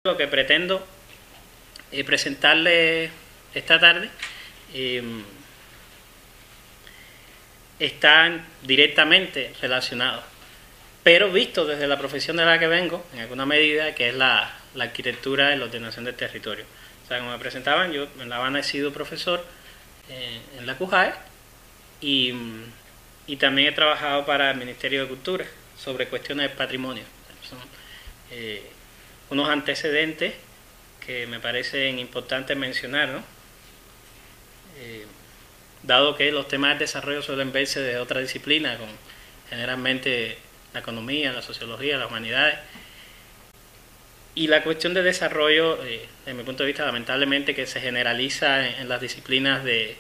Lo que pretendo presentarle esta tarde están directamente relacionados, pero visto desde la profesión de la que vengo, en alguna medida, que es la arquitectura y la ordenación del territorio. O sea, como me presentaban, yo en La Habana he sido profesor en la CUJAE y también he trabajado para el Ministerio de Cultura sobre cuestiones de patrimonio. Son unos antecedentes que me parecen importantes mencionar, ¿no? Dado que los temas de desarrollo suelen verse de otra disciplina, con generalmente la economía, la sociología, las humanidades, y la cuestión de desarrollo, desde mi punto de vista, lamentablemente, que se generaliza en las disciplinas de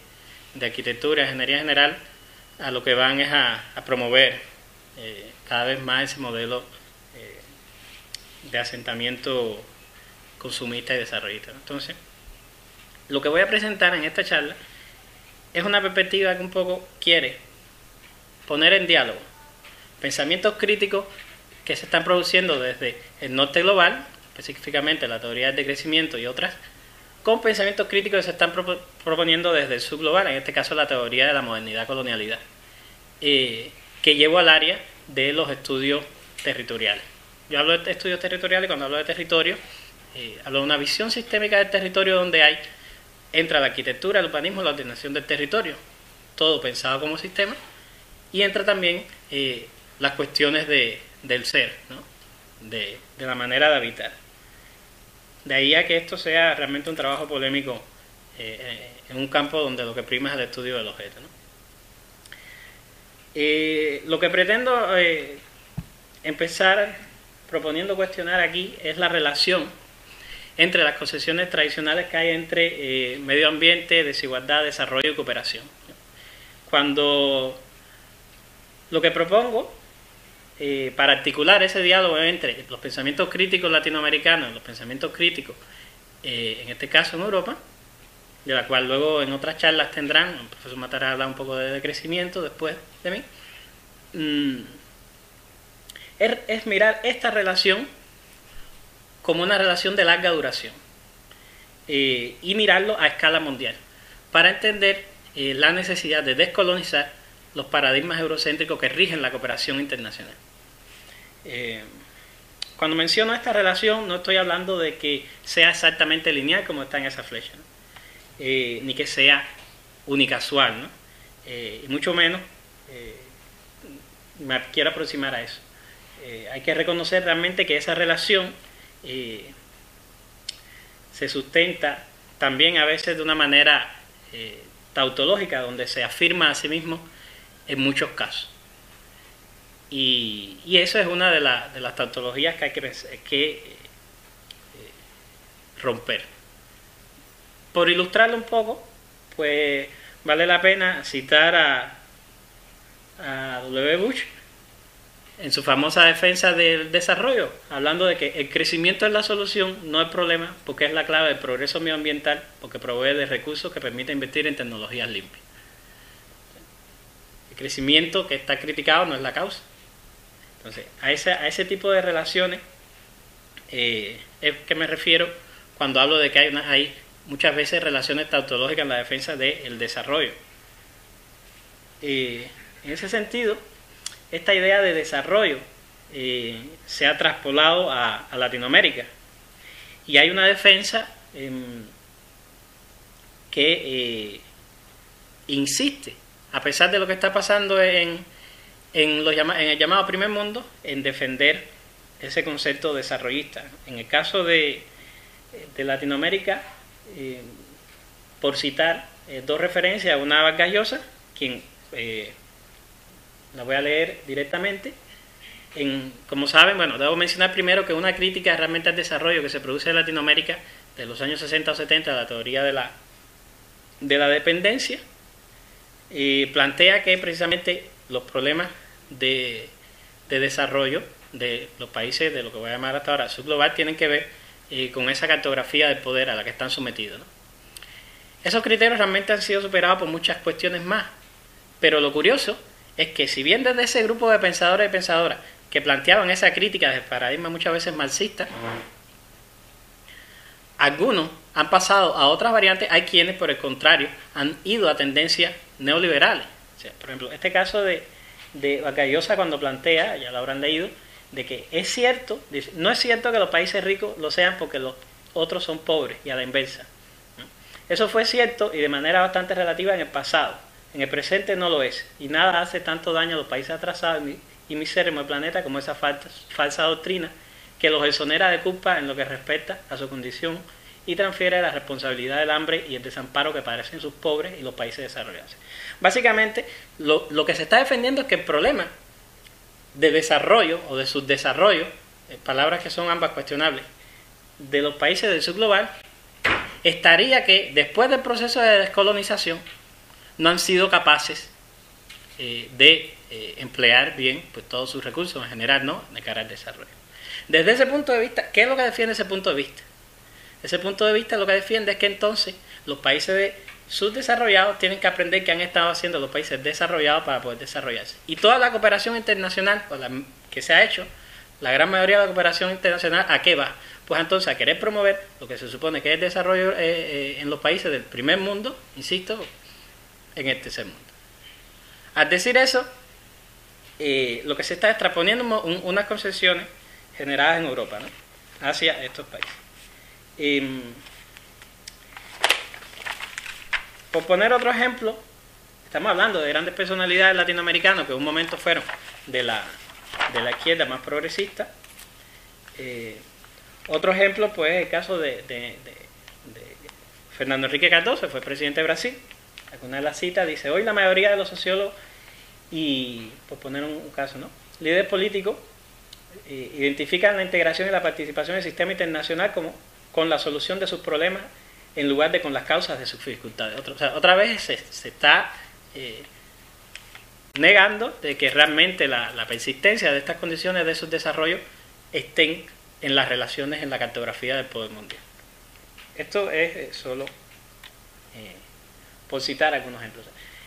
arquitectura, ingeniería general, a lo que van es a promover cada vez más ese modelo de asentamiento consumista y desarrollista. Entonces, lo que voy a presentar en esta charla es una perspectiva que un poco quiere poner en diálogo pensamientos críticos que se están produciendo desde el norte global, específicamente la teoría del decrecimiento y otras, con pensamientos críticos que se están proponiendo desde el sur global, en este caso la teoría de la modernidad-colonialidad, que llevo al área de los estudios territoriales. Yo hablo de estudios territoriales, cuando hablo de territorio, hablo de una visión sistémica del territorio donde entra la arquitectura, el urbanismo, la ordenación del territorio, todo pensado como sistema, y entra también las cuestiones del ser, ¿no? de la manera de habitar. De ahí a que esto sea realmente un trabajo polémico en un campo donde lo que prima es el estudio del objeto, ¿no? Lo que pretendo empezar proponiendo cuestionar aquí es la relación entre las concepciones tradicionales que hay entre medio ambiente, desigualdad, desarrollo y cooperación. Cuando lo que propongo para articular ese diálogo entre los pensamientos críticos latinoamericanos y los pensamientos críticos, en este caso en Europa, de la cual luego en otras charlas tendrán, el profesor Matará habla un poco de decrecimiento después de mí, es mirar esta relación como una relación de larga duración y mirarlo a escala mundial para entender la necesidad de descolonizar los paradigmas eurocéntricos que rigen la cooperación internacional. Cuando menciono esta relación no estoy hablando de que sea exactamente lineal como está en esa flecha, ¿no? Ni que sea unicasual, ¿no? Y mucho menos me quiero aproximar a eso. Hay que reconocer realmente que esa relación se sustenta también a veces de una manera tautológica, donde se afirma a sí mismo en muchos casos. Y eso es una de las tautologías que hay que romper. Por ilustrarlo un poco, pues vale la pena citar a W. Bush en su famosa defensa del desarrollo, hablando de que el crecimiento es la solución, no el problema, porque es la clave del progreso medioambiental, porque provee de recursos que permiten invertir en tecnologías limpias. El crecimiento que está criticado no es la causa. Entonces, a ese tipo de relaciones es que me refiero cuando hablo de que hay muchas veces relaciones tautológicas en la defensa del desarrollo. En ese sentido, esta idea de desarrollo se ha traspolado a Latinoamérica y hay una defensa que insiste, a pesar de lo que está pasando en el llamado primer mundo, en defender ese concepto desarrollista. En el caso de Latinoamérica, por citar dos referencias, una Vargas Llosa, quien la voy a leer directamente. Como saben, bueno, debo mencionar primero que una crítica realmente al desarrollo que se produce en Latinoamérica de los años 60 o 70, la teoría de la dependencia, plantea que precisamente los problemas de desarrollo de los países de lo que voy a llamar hasta ahora subglobal tienen que ver con esa cartografía del poder a la que están sometidos, ¿no? Esos criterios realmente han sido superados por muchas cuestiones más, pero lo curioso es que si bien desde ese grupo de pensadores y pensadoras que planteaban esa crítica del paradigma muchas veces marxista, algunos han pasado a otras variantes, hay quienes, por el contrario, han ido a tendencias neoliberales. O sea, por ejemplo, este caso de Vargas Llosa, cuando plantea, ya lo habrán leído, de que es cierto, dice, no es cierto que los países ricos lo sean porque los otros son pobres, y a la inversa. Eso fue cierto y de manera bastante relativa en el pasado. En el presente no lo es, y nada hace tanto daño a los países atrasados y misérrimos del planeta como esa falsa doctrina que los exonera de culpa en lo que respecta a su condición y transfiere la responsabilidad del hambre y el desamparo que padecen sus pobres y los países desarrollados. Básicamente, lo que se está defendiendo es que el problema de desarrollo o de subdesarrollo, palabras que son ambas cuestionables, de los países del sur global, estaría que después del proceso de descolonización no han sido capaces de emplear bien pues todos sus recursos en general, ¿no?, de cara al desarrollo. Desde ese punto de vista, ¿qué es lo que defiende ese punto de vista? Ese punto de vista lo que defiende es que entonces los países subdesarrollados tienen que aprender qué han estado haciendo los países desarrollados para poder desarrollarse. Y toda la cooperación internacional que se ha hecho, la gran mayoría de la cooperación internacional, ¿a qué va? Pues entonces a querer promover lo que se supone que es el desarrollo en los países del primer mundo, insisto, en el tercer mundo. Al decir eso, lo que se está extraponiendo unas concesiones generadas en Europa, ¿no?, hacia estos países. Por poner otro ejemplo, estamos hablando de grandes personalidades latinoamericanas que en un momento fueron de la izquierda más progresista. Otro ejemplo, pues, es el caso de Fernando Henrique Cardoso, fue presidente de Brasil. Alguna de las citas dice: hoy la mayoría de los sociólogos y, por poner un caso, ¿no?, líderes políticos identifican la integración y la participación en el sistema internacional como con la solución de sus problemas en lugar de con las causas de sus dificultades. Otra vez se está negando de que realmente la persistencia de estas condiciones de subdesarrollo estén en las relaciones, en la cartografía del poder mundial. Esto es solo por citar algunos ejemplos.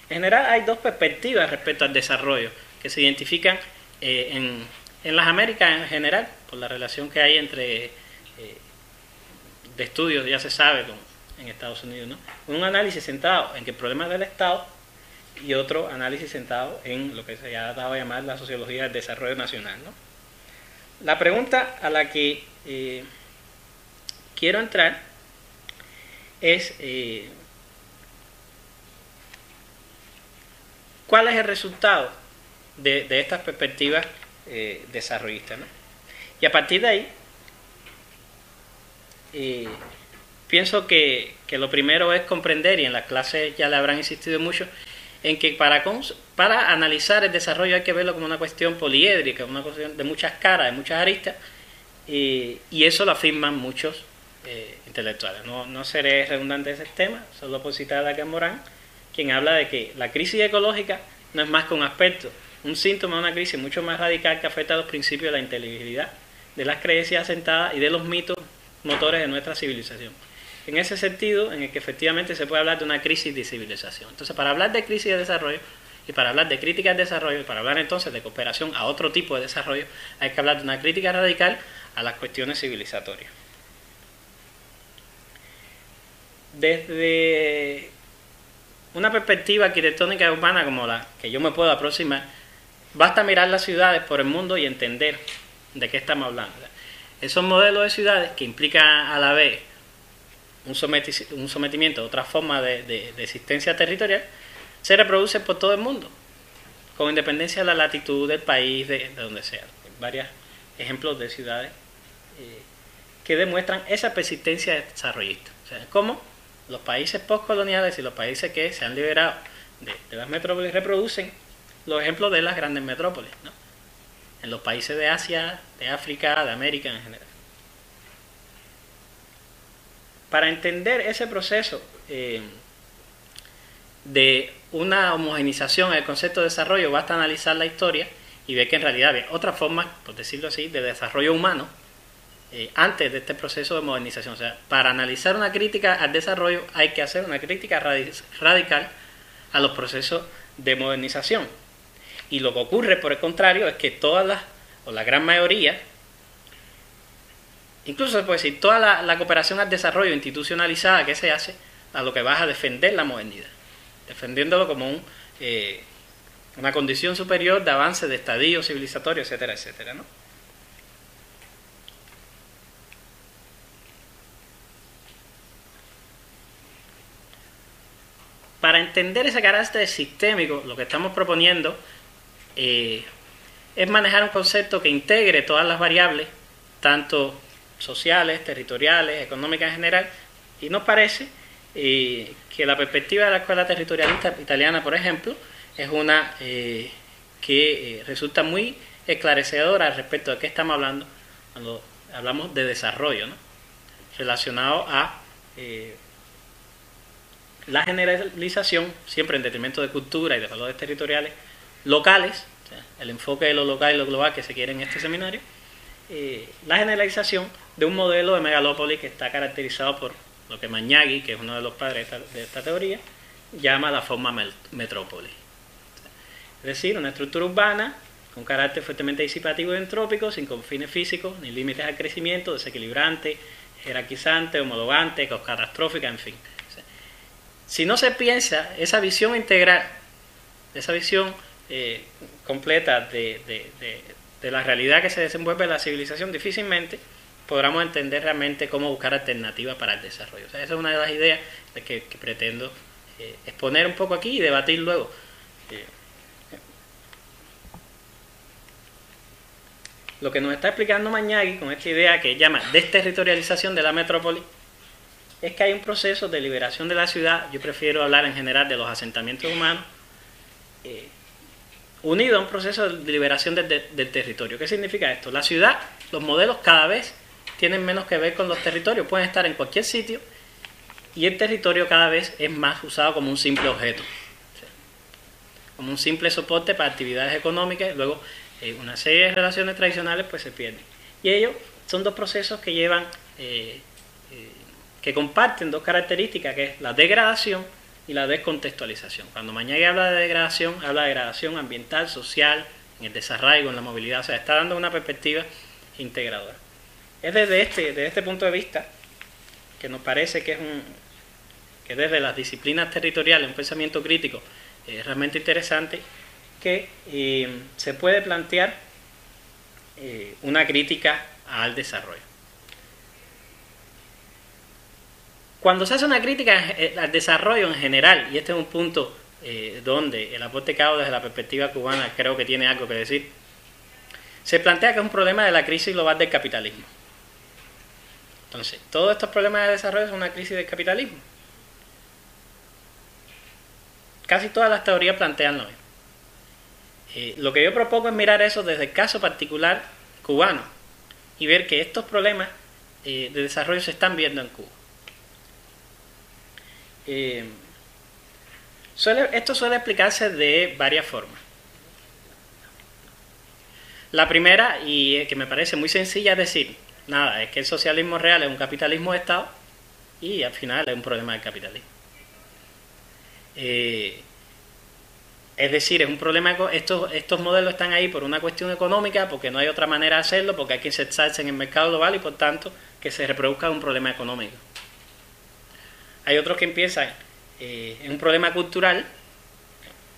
En general hay dos perspectivas respecto al desarrollo que se identifican en las Américas en general, por la relación que hay entre de estudios, ya se sabe, en Estados Unidos, ¿no? Un análisis centrado en que el problema es del Estado y otro análisis centrado en lo que se ha dado a llamar la sociología del desarrollo nacional, ¿no? La pregunta a la que quiero entrar es ¿cuál es el resultado de estas perspectivas desarrollistas, ¿no? Y a partir de ahí pienso que lo primero es comprender, y en las clases ya le habrán insistido mucho, en que para analizar el desarrollo hay que verlo como una cuestión poliédrica, una cuestión de muchas caras, de muchas aristas, y eso lo afirman muchos intelectuales. No seré redundante en ese tema, solo por citar a Lacan Morán, quien habla de que la crisis ecológica no es más que un aspecto, un síntoma de una crisis mucho más radical que afecta a los principios de la inteligibilidad, de las creencias asentadas y de los mitos motores de nuestra civilización. En ese sentido, en el que efectivamente se puede hablar de una crisis de civilización. Entonces, para hablar de crisis de desarrollo y para hablar de crítica al desarrollo y para hablar entonces de cooperación a otro tipo de desarrollo, hay que hablar de una crítica radical a las cuestiones civilizatorias. Desde una perspectiva arquitectónica urbana como la que yo me puedo aproximar, basta mirar las ciudades por el mundo y entender de qué estamos hablando. Esos modelos de ciudades que implican a la vez un sometimiento a otra forma de existencia territorial, se reproducen por todo el mundo, con independencia de la latitud del país, de donde sea. Hay varios ejemplos de ciudades que demuestran esa persistencia desarrollista. O sea, cómo los países postcoloniales y los países que se han liberado de las metrópolis reproducen los ejemplos de las grandes metrópolis, ¿no?, en los países de Asia, de África, de América en general. Para entender ese proceso de una homogenización en el concepto de desarrollo, basta analizar la historia y ver que en realidad había otras formas, por decirlo así, de desarrollo humano antes de este proceso de modernización. O sea, para analizar una crítica al desarrollo hay que hacer una crítica radical a los procesos de modernización. Y lo que ocurre, por el contrario, es que todas las, o la gran mayoría, incluso se puede decir, toda la cooperación al desarrollo institucionalizada que se hace, a lo que vas a defender la modernidad, defendiéndolo como una condición superior de avance, de estadio civilizatorio, etcétera, etcétera, ¿no? Para entender ese carácter sistémico, lo que estamos proponiendo es manejar un concepto que integre todas las variables, tanto sociales, territoriales, económicas en general, y nos parece que la perspectiva de la escuela territorialista italiana, por ejemplo, es una que resulta muy esclarecedora respecto de qué estamos hablando cuando hablamos de desarrollo, ¿no? Relacionado a la generalización, siempre en detrimento de cultura y de valores territoriales locales, o sea, el enfoque de lo local y lo global que se quiere en este seminario, la generalización de un modelo de megalópolis que está caracterizado por lo que Magnaghi, que es uno de los padres de esta teoría, llama la forma metrópoli. Es decir, una estructura urbana con carácter fuertemente disipativo y entrópico, sin confines físicos, ni límites al crecimiento, desequilibrante, jerarquizante, homologante, catastrófica, en fin. Si no se piensa esa visión integral, esa visión completa de la realidad que se desenvuelve en la civilización, difícilmente podremos entender realmente cómo buscar alternativas para el desarrollo. O sea, esa es una de las ideas que pretendo exponer un poco aquí y debatir luego. Lo que nos está explicando Magnaghi con esta idea que llama desterritorialización de la metrópoli es que hay un proceso de liberación de la ciudad, yo prefiero hablar en general de los asentamientos humanos, unido a un proceso de liberación del territorio. ¿Qué significa esto? La ciudad, los modelos cada vez tienen menos que ver con los territorios, pueden estar en cualquier sitio y el territorio cada vez es más usado como un simple objeto, o sea, como un simple soporte para actividades económicas, y luego una serie de relaciones tradicionales pues se pierden. Y ellos son dos procesos que llevan que comparten dos características, que es la degradación y la descontextualización. Cuando Magnaghi habla de degradación ambiental, social, en el desarraigo, en la movilidad, o sea, está dando una perspectiva integradora. Es desde este punto de vista que nos parece que que desde las disciplinas territoriales, un pensamiento crítico realmente interesante, que se puede plantear una crítica al desarrollo. Cuando se hace una crítica al desarrollo en general, y este es un punto donde el aporte Cao desde la perspectiva cubana creo que tiene algo que decir, se plantea que es un problema de la crisis global del capitalismo. Entonces, todos estos problemas de desarrollo son una crisis del capitalismo. Casi todas las teorías plantean lo mismo. Lo que yo propongo es mirar eso desde el caso particular cubano y ver que estos problemas de desarrollo se están viendo en Cuba. Esto suele explicarse de varias formas. La primera, y que me parece muy sencilla, es decir, nada, es que el socialismo real es un capitalismo de Estado y al final es un problema del capitalismo. Es decir, es un problema, estos modelos están ahí por una cuestión económica, porque no hay otra manera de hacerlo, porque hay que insertarse en el mercado global y por tanto que se reproduzca un problema económico. Hay otros que empiezan en un problema cultural,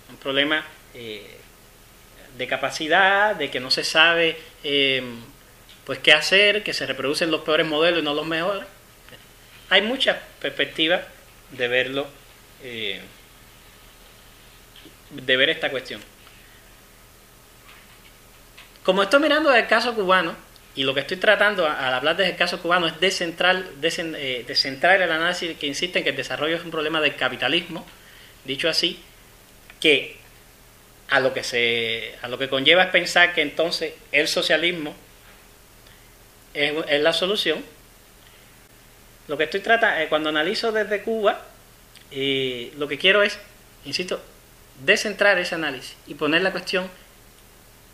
un problema de capacidad, de que no se sabe pues qué hacer, que se reproducen los peores modelos y no los mejores. Hay muchas perspectivas de verlo, de ver esta cuestión. Como estoy mirando el caso cubano, y lo que estoy tratando al hablar del caso cubano es descentrar el análisis que insiste en que el desarrollo es un problema del capitalismo, dicho así, que a lo que conlleva es pensar que entonces el socialismo es la solución. Lo que estoy tratando, cuando analizo desde Cuba, lo que quiero es, insisto, descentrar ese análisis y poner la cuestión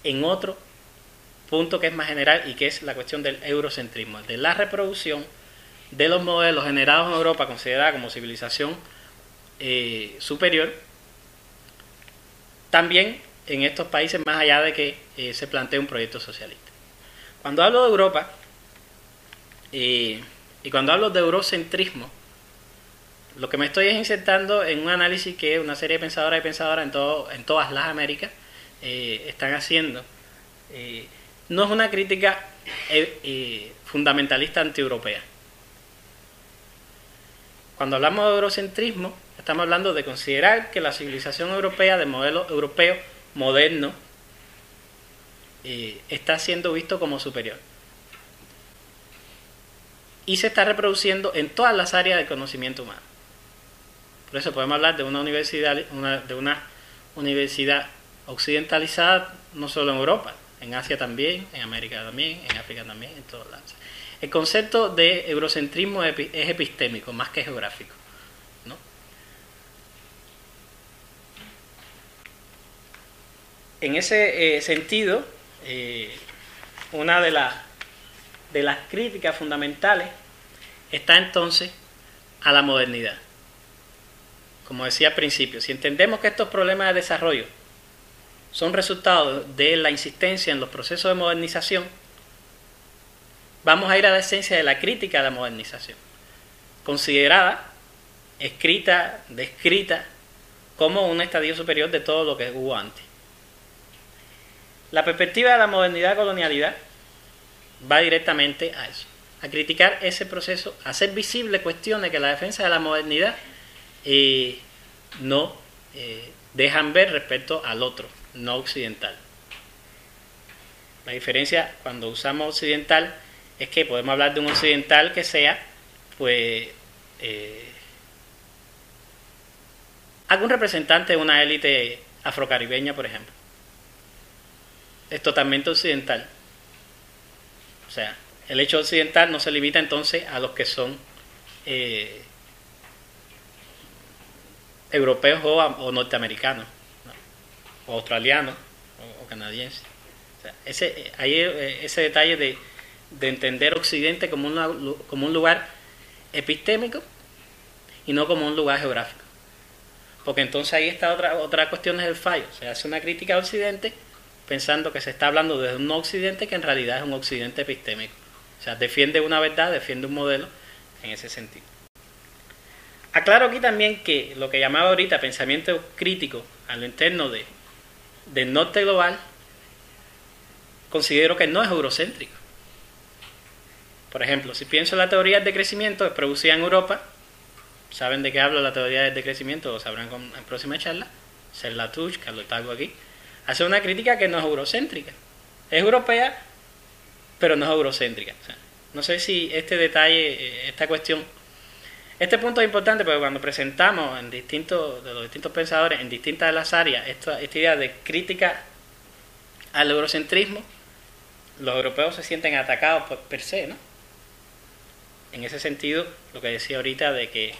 en otro punto que es más general y que es la cuestión del eurocentrismo, de la reproducción de los modelos generados en Europa, considerada como civilización superior, también en estos países más allá de que se plantee un proyecto socialista. Cuando hablo de Europa, Y cuando hablo de eurocentrismo, lo que me estoy es insertando en un análisis que una serie de pensadoras y pensadoras en todas las Américas están haciendo. No es una crítica fundamentalista antieuropea. Cuando hablamos de eurocentrismo, estamos hablando de considerar que la civilización europea de modelo europeo moderno está siendo visto como superior. Y se está reproduciendo en todas las áreas del conocimiento humano. Por eso podemos hablar de una universidad occidentalizada no solo en Europa, en Asia también, en América también, en África también, en todos lados. El concepto de eurocentrismo es epistémico, más que geográfico, ¿no? En ese sentido, una de las críticas fundamentales está entonces a la modernidad. Como decía al principio, si entendemos que estos problemas de desarrollo son resultado de la insistencia en los procesos de modernización, vamos a ir a la esencia de la crítica a la modernización, considerada, escrita, descrita como un estadio superior de todo lo que hubo antes. La perspectiva de la modernidad-colonialidad va directamente a eso, a criticar ese proceso, a hacer visible cuestiones que la defensa de la modernidad no dejan ver respecto al otro, no occidental. La diferencia cuando usamos occidental es que podemos hablar de un occidental que sea, pues, algún representante de una élite afrocaribeña, por ejemplo. Es totalmente occidental. O sea, el hecho occidental no se limita entonces a los que son europeos o norteamericanos, ¿no? O australianos o canadienses. O sea, ese detalle de entender Occidente como un lugar epistémico y no como un lugar geográfico. Porque entonces ahí está otra cuestión del fallo. Se hace una crítica a Occidente pensando que se está hablando de un no Occidente que en realidad es un Occidente epistémico. O sea, defiende una verdad, defiende un modelo en ese sentido. Aclaro aquí también que lo que llamaba ahorita pensamiento crítico a lo interno del norte global, considero que no es eurocéntrico. Por ejemplo, si pienso en la teoría del decrecimiento producida en Europa, ¿saben de qué hablo la teoría del decrecimiento? Lo sabrán en próxima charla. Serge Latouche, que lo traigo aquí. Hace una crítica que no es eurocéntrica. Es europea, pero no es eurocéntrica. O sea, no sé si este detalle, esta cuestión, este punto es importante porque cuando presentamos de los distintos pensadores en distintas de las áreas esta idea de crítica al eurocentrismo, los europeos se sienten atacados per se, ¿no? En ese sentido, lo que decía ahorita de que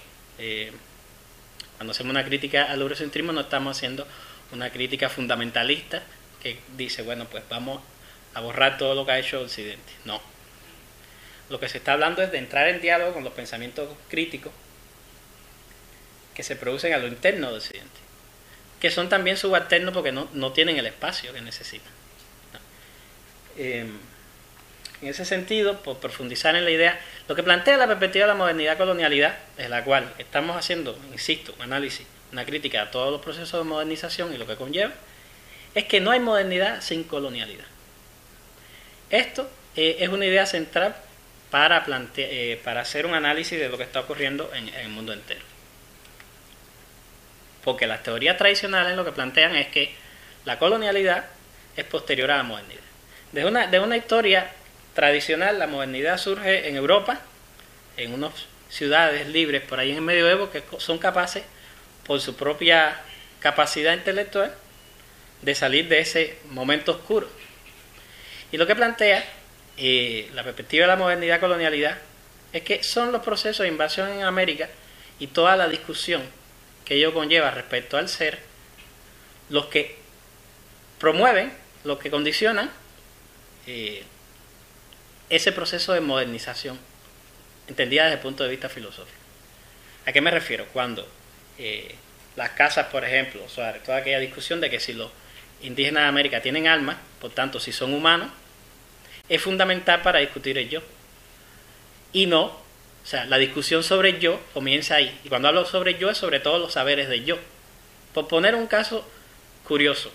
cuando hacemos una crítica al eurocentrismo no estamos haciendo una crítica fundamentalista que dice, bueno, pues vamos a borrar todo lo que ha hecho Occidente. No. Lo que se está hablando es de entrar en diálogo con los pensamientos críticos que se producen a lo interno de Occidente, que son también subalternos porque no tienen el espacio que necesitan. ¿No? En ese sentido, por profundizar en la idea, lo que plantea la perspectiva de la modernidad-colonialidad, de la cual estamos haciendo, insisto, un análisis, una crítica a todos los procesos de modernización y lo que conlleva, es que no hay modernidad sin colonialidad. Esto es una idea central para hacer un análisis de lo que está ocurriendo en el mundo entero. Porque las teorías tradicionales lo que plantean es que la colonialidad es posterior a la modernidad. De una historia tradicional, la modernidad surge en Europa, en unas ciudades libres por ahí en el medioevo que son capaces, por su propia capacidad intelectual, de salir de ese momento oscuro. Y lo que plantea la perspectiva de la modernidad-colonialidad es que son los procesos de invasión en América y toda la discusión que ello conlleva respecto al ser los que promueven, los que condicionan ese proceso de modernización, entendida desde el punto de vista filosófico. ¿A qué me refiero? Cuando las casas, por ejemplo, o sea, toda aquella discusión de que si los indígenas de América tienen alma, por tanto, si son humanos, es fundamental para discutir el yo. y no, o sea, la discusión sobre el yo comienza ahí. Y cuando hablo sobre el yo es sobre todos los saberes del yo. Por poner un caso curioso,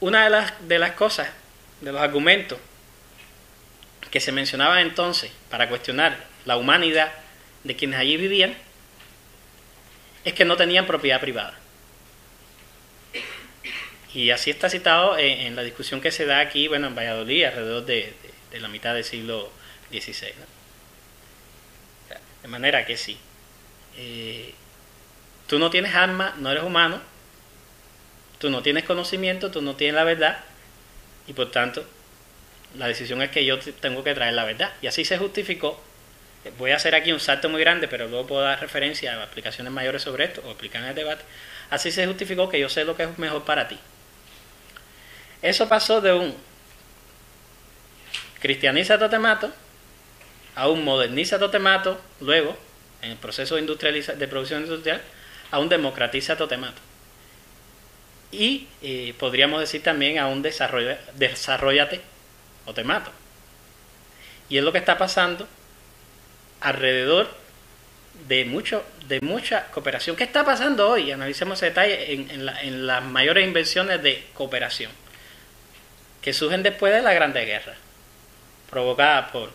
una de las cosas, de los argumentos que se mencionaban entonces para cuestionar la humanidad de quienes allí vivían, es que no tenían propiedad privada. Y así está citado en la discusión que se da aquí, bueno, en Valladolid, alrededor de la mitad del siglo XVI, ¿no? De manera que sí. Tú no tienes alma, no eres humano, tú no tienes conocimiento, tú no tienes la verdad, y por tanto, la decisión es que yo tengo que traer la verdad. Y así se justificó. Voy a hacer aquí un salto muy grande, pero luego puedo dar referencia a aplicaciones mayores sobre esto, o explicar en el debate. Así se justificó que yo sé lo que es mejor para ti. Eso pasó de un cristianízate o te mato a un modernízate o te mato, luego, en el proceso de producción industrial, a un democratízate o te mato. Y podríamos decir también a un desarrollate o te mato. Y es lo que está pasando alrededor de mucha cooperación. ¿Qué está pasando hoy? Analicemos ese detalle en las mayores inversiones de cooperación que surgen después de la Grande Guerra, provocadas por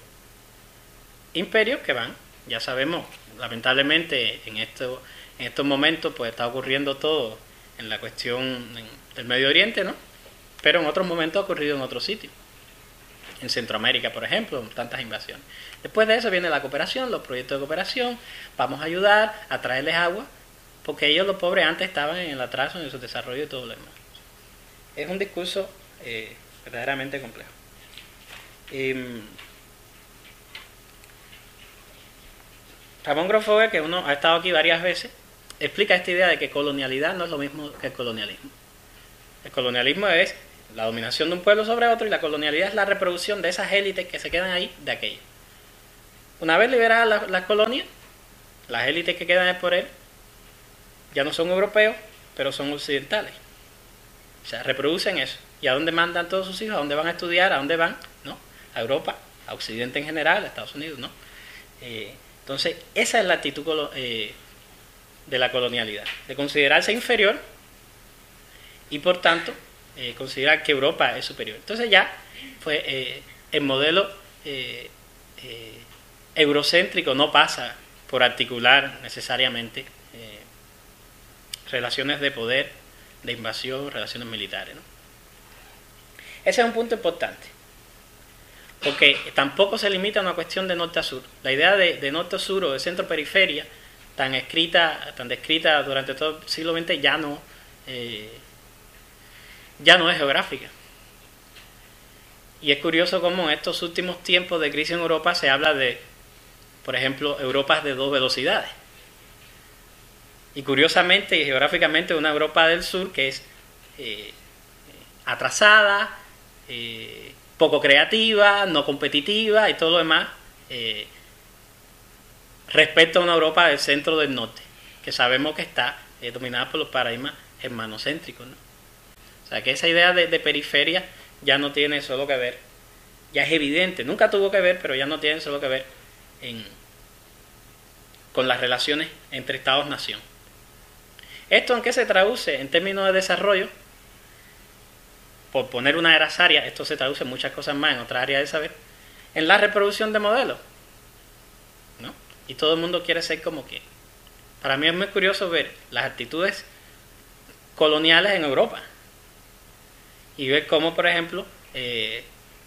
imperios que van, ya sabemos, lamentablemente en estos momentos pues está ocurriendo todo en la cuestión del Medio Oriente, ¿no? Pero en otros momentos ha ocurrido en otros sitios. En Centroamérica, por ejemplo, tantas invasiones. Después de eso viene la cooperación, los proyectos de cooperación. Vamos a ayudar a traerles agua, porque ellos, los pobres, antes estaban en el atraso, en su desarrollo y todo lo demás. Es un discurso verdaderamente complejo. Ramón Grosfoguer, que uno ha estado aquí varias veces, explica esta idea de que colonialidad no es lo mismo que el colonialismo. El colonialismo es la dominación de un pueblo sobre otro, y la colonialidad es la reproducción de esas élites que se quedan ahí de aquello. Una vez liberadas las colonias, las élites que quedan por él ya no son europeos, pero son occidentales. O sea, reproducen eso. ¿Y a dónde mandan todos sus hijos? ¿A dónde van a estudiar? ¿A dónde van? ¿No? A Europa, a Occidente en general, a Estados Unidos, ¿no? Entonces, esa es la actitud de la colonialidad, de considerarse inferior y por tanto considerar que Europa es superior. Entonces ya pues el modelo eurocéntrico no pasa por articular necesariamente relaciones de poder, de invasión, relaciones militares, ¿no? Ese es un punto importante, porque tampoco se limita a una cuestión de norte a sur. La idea de norte a sur o de centro-periferia, tan descrita durante todo el siglo XX, ya no es geográfica. Y es curioso cómo en estos últimos tiempos de crisis en Europa se habla de, por ejemplo, Europas de dos velocidades. Y curiosamente y geográficamente una Europa del sur que es atrasada, poco creativa, no competitiva y todo lo demás, respecto a una Europa del centro del norte, que sabemos que está dominada por los paradigmas hermanocéntricos, ¿no? O sea, que esa idea de periferia ya no tiene solo que ver, ya es evidente, nunca tuvo que ver, pero ya no tiene solo que ver con las relaciones entre Estados-nación. ¿Esto en qué se traduce? En términos de desarrollo, por poner una de las áreas, esto se traduce en muchas cosas más, en otras áreas del saber, en la reproducción de modelos, ¿no? Y todo el mundo quiere ser como que. Para mí es muy curioso ver las actitudes coloniales en Europa y ver cómo, por ejemplo,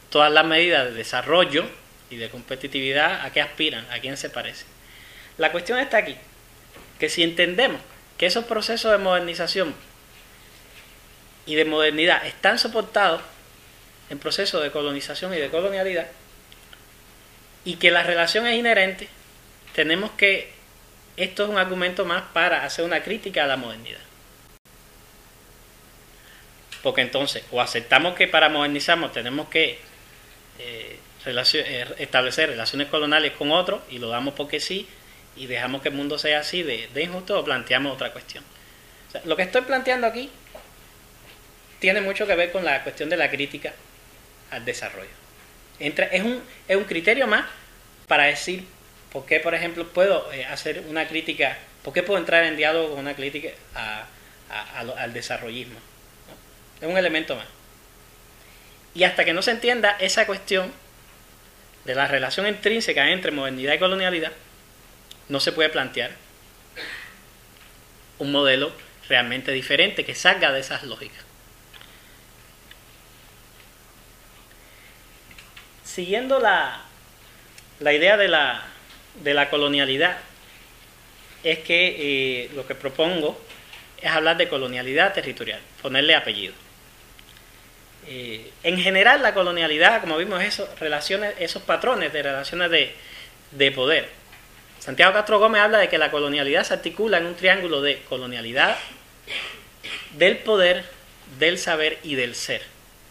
todas las medidas de desarrollo y de competitividad, a qué aspiran, a quién se parecen. La cuestión está aquí, que si entendemos que esos procesos de modernización y de modernidad están soportados en procesos de colonización y de colonialidad, y que la relación es inherente, tenemos que, esto es un argumento más para hacer una crítica a la modernidad. Porque entonces, o aceptamos que para modernizarnos tenemos que establecer relaciones coloniales con otros, y lo damos porque sí, y dejamos que el mundo sea así de injusto, o planteamos otra cuestión. O sea, lo que estoy planteando aquí tiene mucho que ver con la cuestión de la crítica al desarrollo. Es un criterio más para decir por qué, por ejemplo, puedo hacer una crítica, por qué puedo entrar en diálogo con una crítica al desarrollismo, ¿no? Es un elemento más. Y hasta que no se entienda esa cuestión de la relación intrínseca entre modernidad y colonialidad, no se puede plantear un modelo realmente diferente que salga de esas lógicas. Siguiendo la idea de la colonialidad, es que lo que propongo es hablar de colonialidad territorial, ponerle apellido. En general, la colonialidad, como vimos, esos patrones de relaciones de poder. Santiago Castro Gómez habla de que la colonialidad se articula en un triángulo de colonialidad, del poder, del saber y del ser.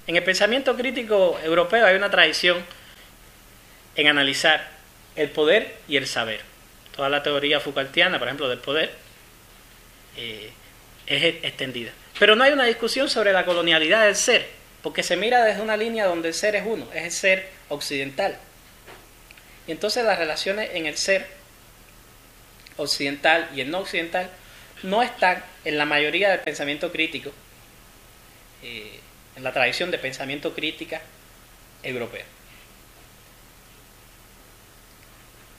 En el pensamiento crítico europeo hay una tradición en analizar el poder y el saber. Toda la teoría Foucaultiana, por ejemplo, del poder, es extendida. Pero no hay una discusión sobre la colonialidad del ser, porque se mira desde una línea donde el ser es uno, es el ser occidental. Y entonces las relaciones en el ser occidental y el no occidental no están en la mayoría del pensamiento crítico, en la tradición de pensamiento crítica europea.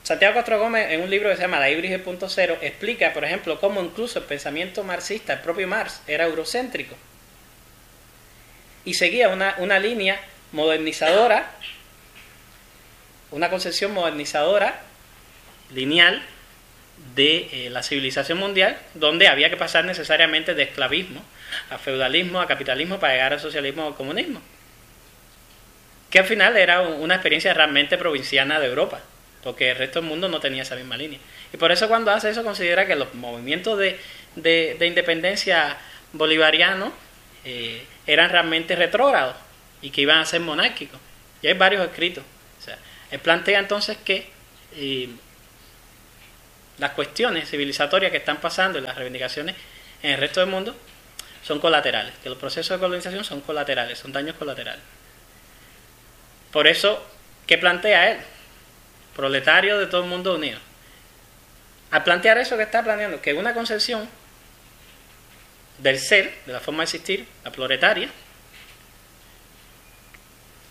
Santiago Castro Gómez, en un libro que se llama La Ibris 2.0, explica, por ejemplo, cómo incluso el pensamiento marxista, el propio Marx, era eurocéntrico y seguía una línea modernizadora, una concepción modernizadora lineal de la civilización mundial, donde había que pasar necesariamente de esclavismo a feudalismo, a capitalismo, para llegar al socialismo o al comunismo, que al final era una experiencia realmente provinciana de Europa, porque el resto del mundo no tenía esa misma línea. Y por eso cuando hace eso considera que los movimientos de independencia bolivarianos eran realmente retrógrados y que iban a ser monárquicos. Y hay varios escritos. O sea, él plantea entonces que las cuestiones civilizatorias que están pasando y las reivindicaciones en el resto del mundo son colaterales, que los procesos de colonización son colaterales, son daños colaterales. Por eso, ¿qué plantea él? Proletario de todo el mundo unido. Al plantear eso que está planteando, que una concepción del ser, de la forma de existir, la proletaria,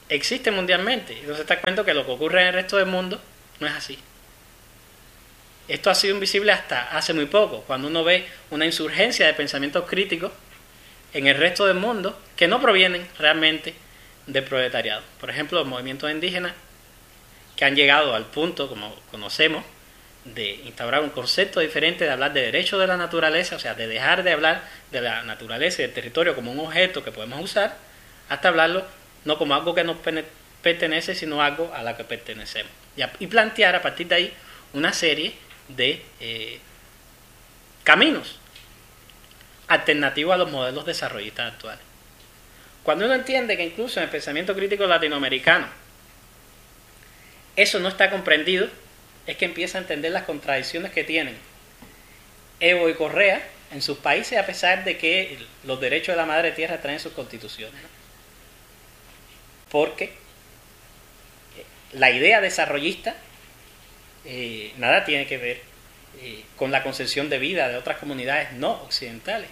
existe mundialmente. Y entonces está cuenta que lo que ocurre en el resto del mundo no es así. Esto ha sido invisible hasta hace muy poco, cuando uno ve una insurgencia de pensamientos críticos en el resto del mundo que no provienen realmente del proletariado. Por ejemplo, los movimientos indígenas que han llegado al punto, como conocemos, de instaurar un concepto diferente, de hablar de derechos de la naturaleza, o sea, de dejar de hablar de la naturaleza y del territorio como un objeto que podemos usar, hasta hablarlo no como algo que nos pertenece, sino algo a la que pertenecemos. Y plantear a partir de ahí una serie de caminos alternativos a los modelos desarrollistas actuales. Cuando uno entiende que incluso en el pensamiento crítico latinoamericano eso no está comprendido, es que empieza a entender las contradicciones que tienen Evo y Correa en sus países, a pesar de que los derechos de la madre tierra están en sus constituciones, ¿no? Porque la idea desarrollista nada tiene que ver con la concepción de vida de otras comunidades no occidentales,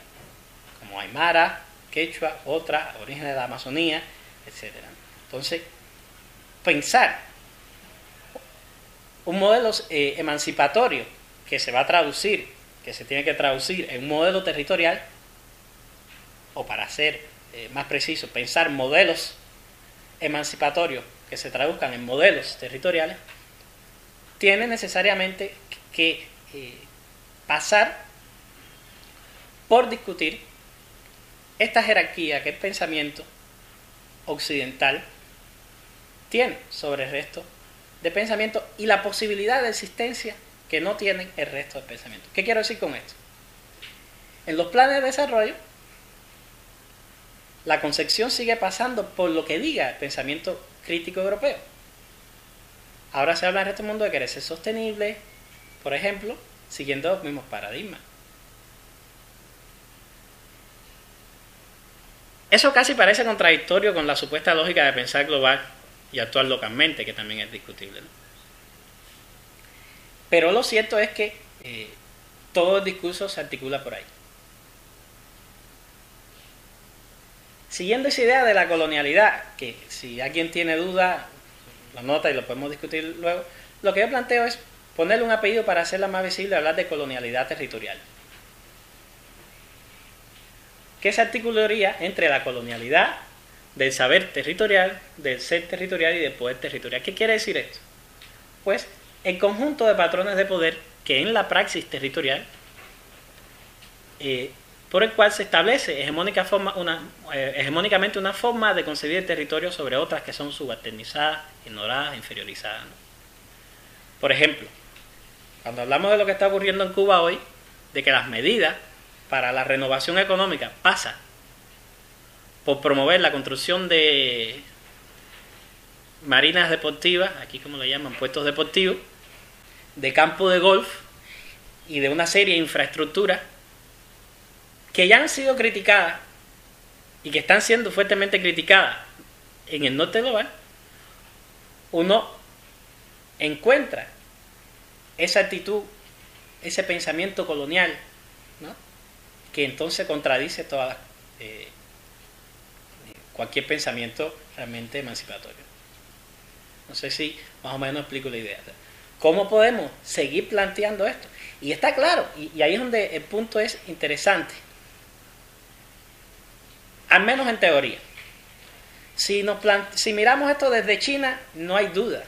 como Aymara, Quechua, otras, orígenes de la Amazonía, etc. Entonces, pensar un modelo emancipatorio que se va a traducir, que se tiene que traducir en un modelo territorial, o para ser más preciso, pensar modelos emancipatorios que se traduzcan en modelos territoriales, tiene necesariamente que pasar por discutir esta jerarquía que el pensamiento occidental tiene sobre el resto de pensamiento y la posibilidad de existencia que no tienen el resto del pensamiento. ¿Qué quiero decir con esto? En los planes de desarrollo, la concepción sigue pasando por lo que diga el pensamiento crítico europeo. Ahora se habla en el resto del mundo de querer ser sostenible, por ejemplo, siguiendo los mismos paradigmas. Eso casi parece contradictorio con la supuesta lógica de pensar global y actuar localmente, que también es discutible, ¿no? Pero lo cierto es que todo el discurso se articula por ahí. Siguiendo esa idea de la colonialidad, que si alguien tiene duda, la nota y lo podemos discutir luego, lo que yo planteo es ponerle un apellido para hacerla más visible, hablar de colonialidad territorial. ¿Qué se articularía entre la colonialidad del saber territorial, del ser territorial y del poder territorial? ¿Qué quiere decir esto? Pues el conjunto de patrones de poder que en la praxis territorial por el cual se establece hegemónicamente una forma de concebir el territorio sobre otras que son subalternizadas, ignoradas, inferiorizadas, ¿no? Por ejemplo, cuando hablamos de lo que está ocurriendo en Cuba hoy, de que las medidas para la renovación económica pasan por promover la construcción de marinas deportivas, aquí como le llaman, puestos deportivos, de campo de golf y de una serie de infraestructuras que ya han sido criticadas y que están siendo fuertemente criticadas en el norte global, uno encuentra esa actitud, ese pensamiento colonial, ¿no?, que entonces contradice cualquier pensamiento realmente emancipatorio. No sé si más o menos explico la idea. ¿Cómo podemos seguir planteando esto? Y está claro, y ahí es donde el punto es interesante. Al menos en teoría. Si miramos esto desde China, no hay duda.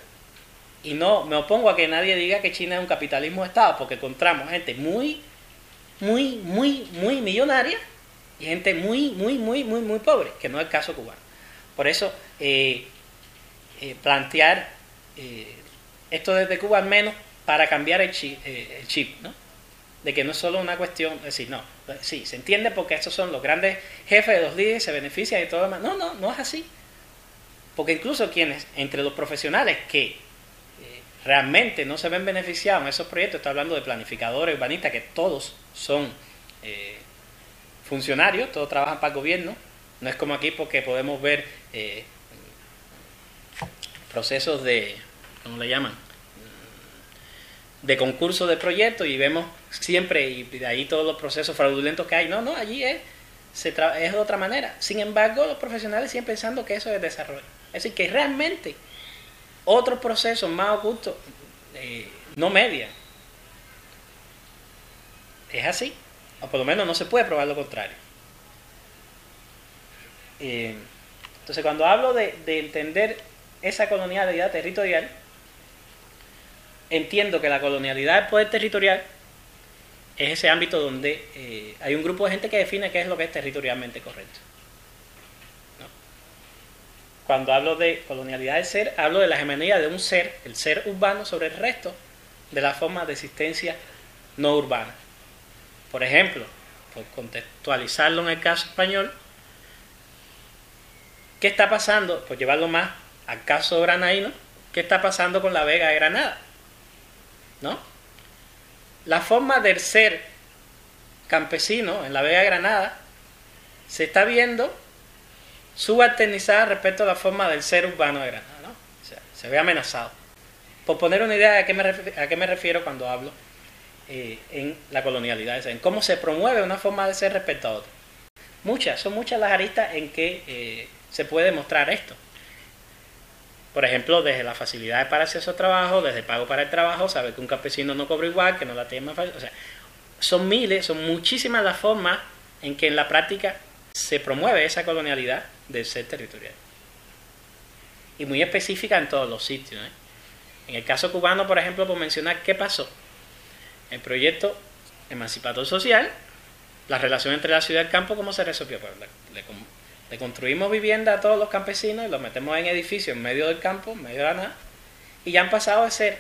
Y no me opongo a que nadie diga que China es un capitalismo de Estado, porque encontramos gente muy millonaria y gente muy pobre, que no es el caso cubano. Por eso, plantear esto desde Cuba al menos para cambiar el chip, ¿no?, de que no es solo una cuestión, es decir, no, sí, se entiende porque estos son los grandes jefes de los líderes, se benefician y todo lo demás. No es así. Porque incluso quienes, entre los profesionales que realmente no se ven beneficiados en esos proyectos, está hablando de planificadores, urbanistas, que todos son funcionarios, todos trabajan para el gobierno, no es como aquí porque podemos ver procesos de, ¿cómo le llaman?, de concurso de proyectos, y vemos siempre, y de ahí todos los procesos fraudulentos que hay. No, allí es de otra manera. Sin embargo, los profesionales siguen pensando que eso es desarrollo. Es decir, que realmente otros procesos más ocultos no median. Es así, o por lo menos no se puede probar lo contrario. Entonces, cuando hablo de entender esa colonialidad territorial, entiendo que la colonialidad del poder territorial es ese ámbito donde hay un grupo de gente que define qué es lo que es territorialmente correcto, ¿no? Cuando hablo de colonialidad del ser, hablo de la hegemonía de un ser, el ser urbano, sobre el resto de las formas de existencia no urbana. Por ejemplo, por contextualizarlo en el caso español, ¿qué está pasando? Por llevarlo más al caso granaíno, ¿qué está pasando con la Vega de Granada?, ¿no? La forma del ser campesino en la Vega de Granada se está viendo subalternizada respecto a la forma del ser urbano de Granada, ¿no? O sea, se ve amenazado. Por poner una idea de a qué me refiero cuando hablo en la colonialidad, en cómo se promueve una forma de ser respecto a otra. Son muchas las aristas en que se puede mostrar esto. Por ejemplo, desde la facilidad para acceso al trabajo, desde el pago para el trabajo, saber que un campesino no cobra igual, que no la tiene más fácil. O sea, son muchísimas las formas en que en la práctica se promueve esa colonialidad del ser territorial. Y muy específica en todos los sitios, ¿eh? En el caso cubano, por ejemplo, por mencionar qué pasó. El proyecto emancipatorio social, la relación entre la ciudad y el campo, ¿cómo se resolvió? Pues le construimos vivienda a todos los campesinos y los metemos en edificios en medio del campo, en medio de la nada, y ya han pasado de ser.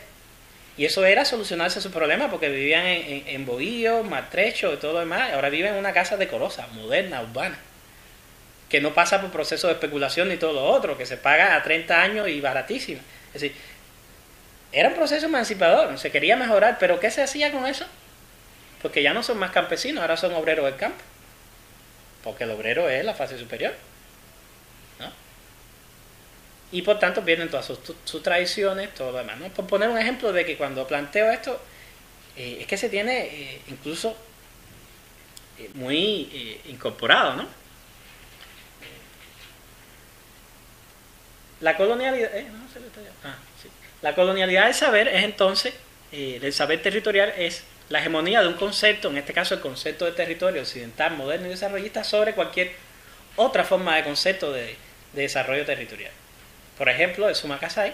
Y eso era solucionarse su problema, porque vivían en bohíos, maltrechos y todo lo demás. Ahora viven en una casa decorosa, moderna, urbana, que no pasa por procesos de especulación ni todo lo otro, que se paga a 30 años y baratísimo. Es decir, era un proceso emancipador, se quería mejorar, pero ¿qué se hacía con eso? Porque ya no son más campesinos, ahora son obreros del campo. Porque el obrero es la fase superior, ¿no? Y por tanto vienen todas sus tradiciones, todo lo demás, ¿no? Por poner un ejemplo de que cuando planteo esto, es que se tiene incluso muy incorporado, ¿no? La colonialidad, sí. La colonialidad del saber es entonces, del saber territorial es la hegemonía de un concepto, en este caso el concepto de territorio occidental, moderno y desarrollista, sobre cualquier otra forma de concepto de desarrollo territorial. Por ejemplo, el Sumacassay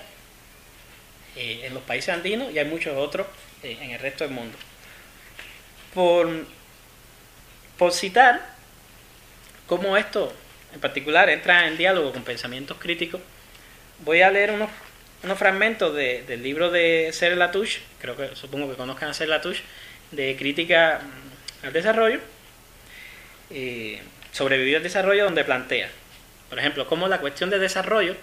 en los países andinos y hay muchos otros en el resto del mundo. Por citar cómo esto en particular entra en diálogo con pensamientos críticos, voy a leer unos fragmentos del libro de Serge Latouche, supongo que conozcan a Serge Latouche, de crítica al desarrollo, Sobrevivir al desarrollo, donde plantea, por ejemplo, cómo la cuestión de desarrollo,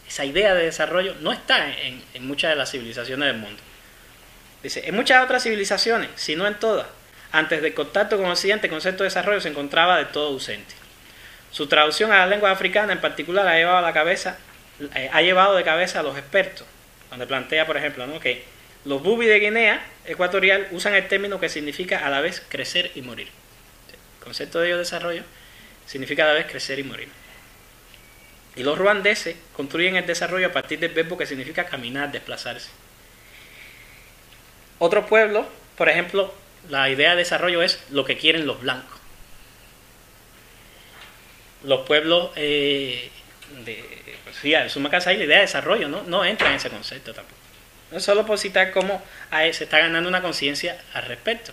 esa idea de desarrollo, no está en muchas de las civilizaciones del mundo. Dice, en muchas otras civilizaciones, si no en todas, antes del contacto con Occidente, el concepto de desarrollo se encontraba del todo ausente. Su traducción a las lenguas africanas en particular ha llevado de cabeza a los expertos, donde plantea, por ejemplo, ¿no?, que los bubi de Guinea Ecuatorial usan el término que significa a la vez crecer y morir. El concepto de desarrollo significa a la vez crecer y morir. Y los ruandeses construyen el desarrollo a partir del verbo que significa caminar, desplazarse. Otros pueblos, por ejemplo, la idea de desarrollo es lo que quieren los blancos. Los pueblos el Sumacassay, la idea de desarrollo no entra en ese concepto tampoco. No solo por citar cómo se está ganando una conciencia al respecto.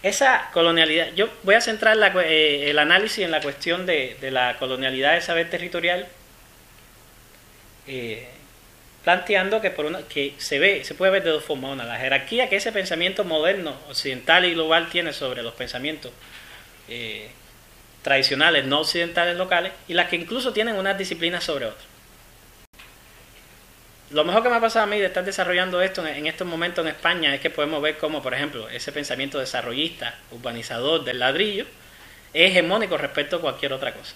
Esa colonialidad, yo voy a centrar el análisis en la cuestión de la colonialidad del saber territorial, planteando que se puede ver de dos formas. Una, la jerarquía que ese pensamiento moderno, occidental y global tiene sobre los pensamientos tradicionales, no occidentales, locales, y las que incluso tienen unas disciplinas sobre otras. Lo mejor que me ha pasado a mí de estar desarrollando esto en estos momentos en España es que podemos ver cómo, por ejemplo, ese pensamiento desarrollista, urbanizador del ladrillo, es hegemónico respecto a cualquier otra cosa.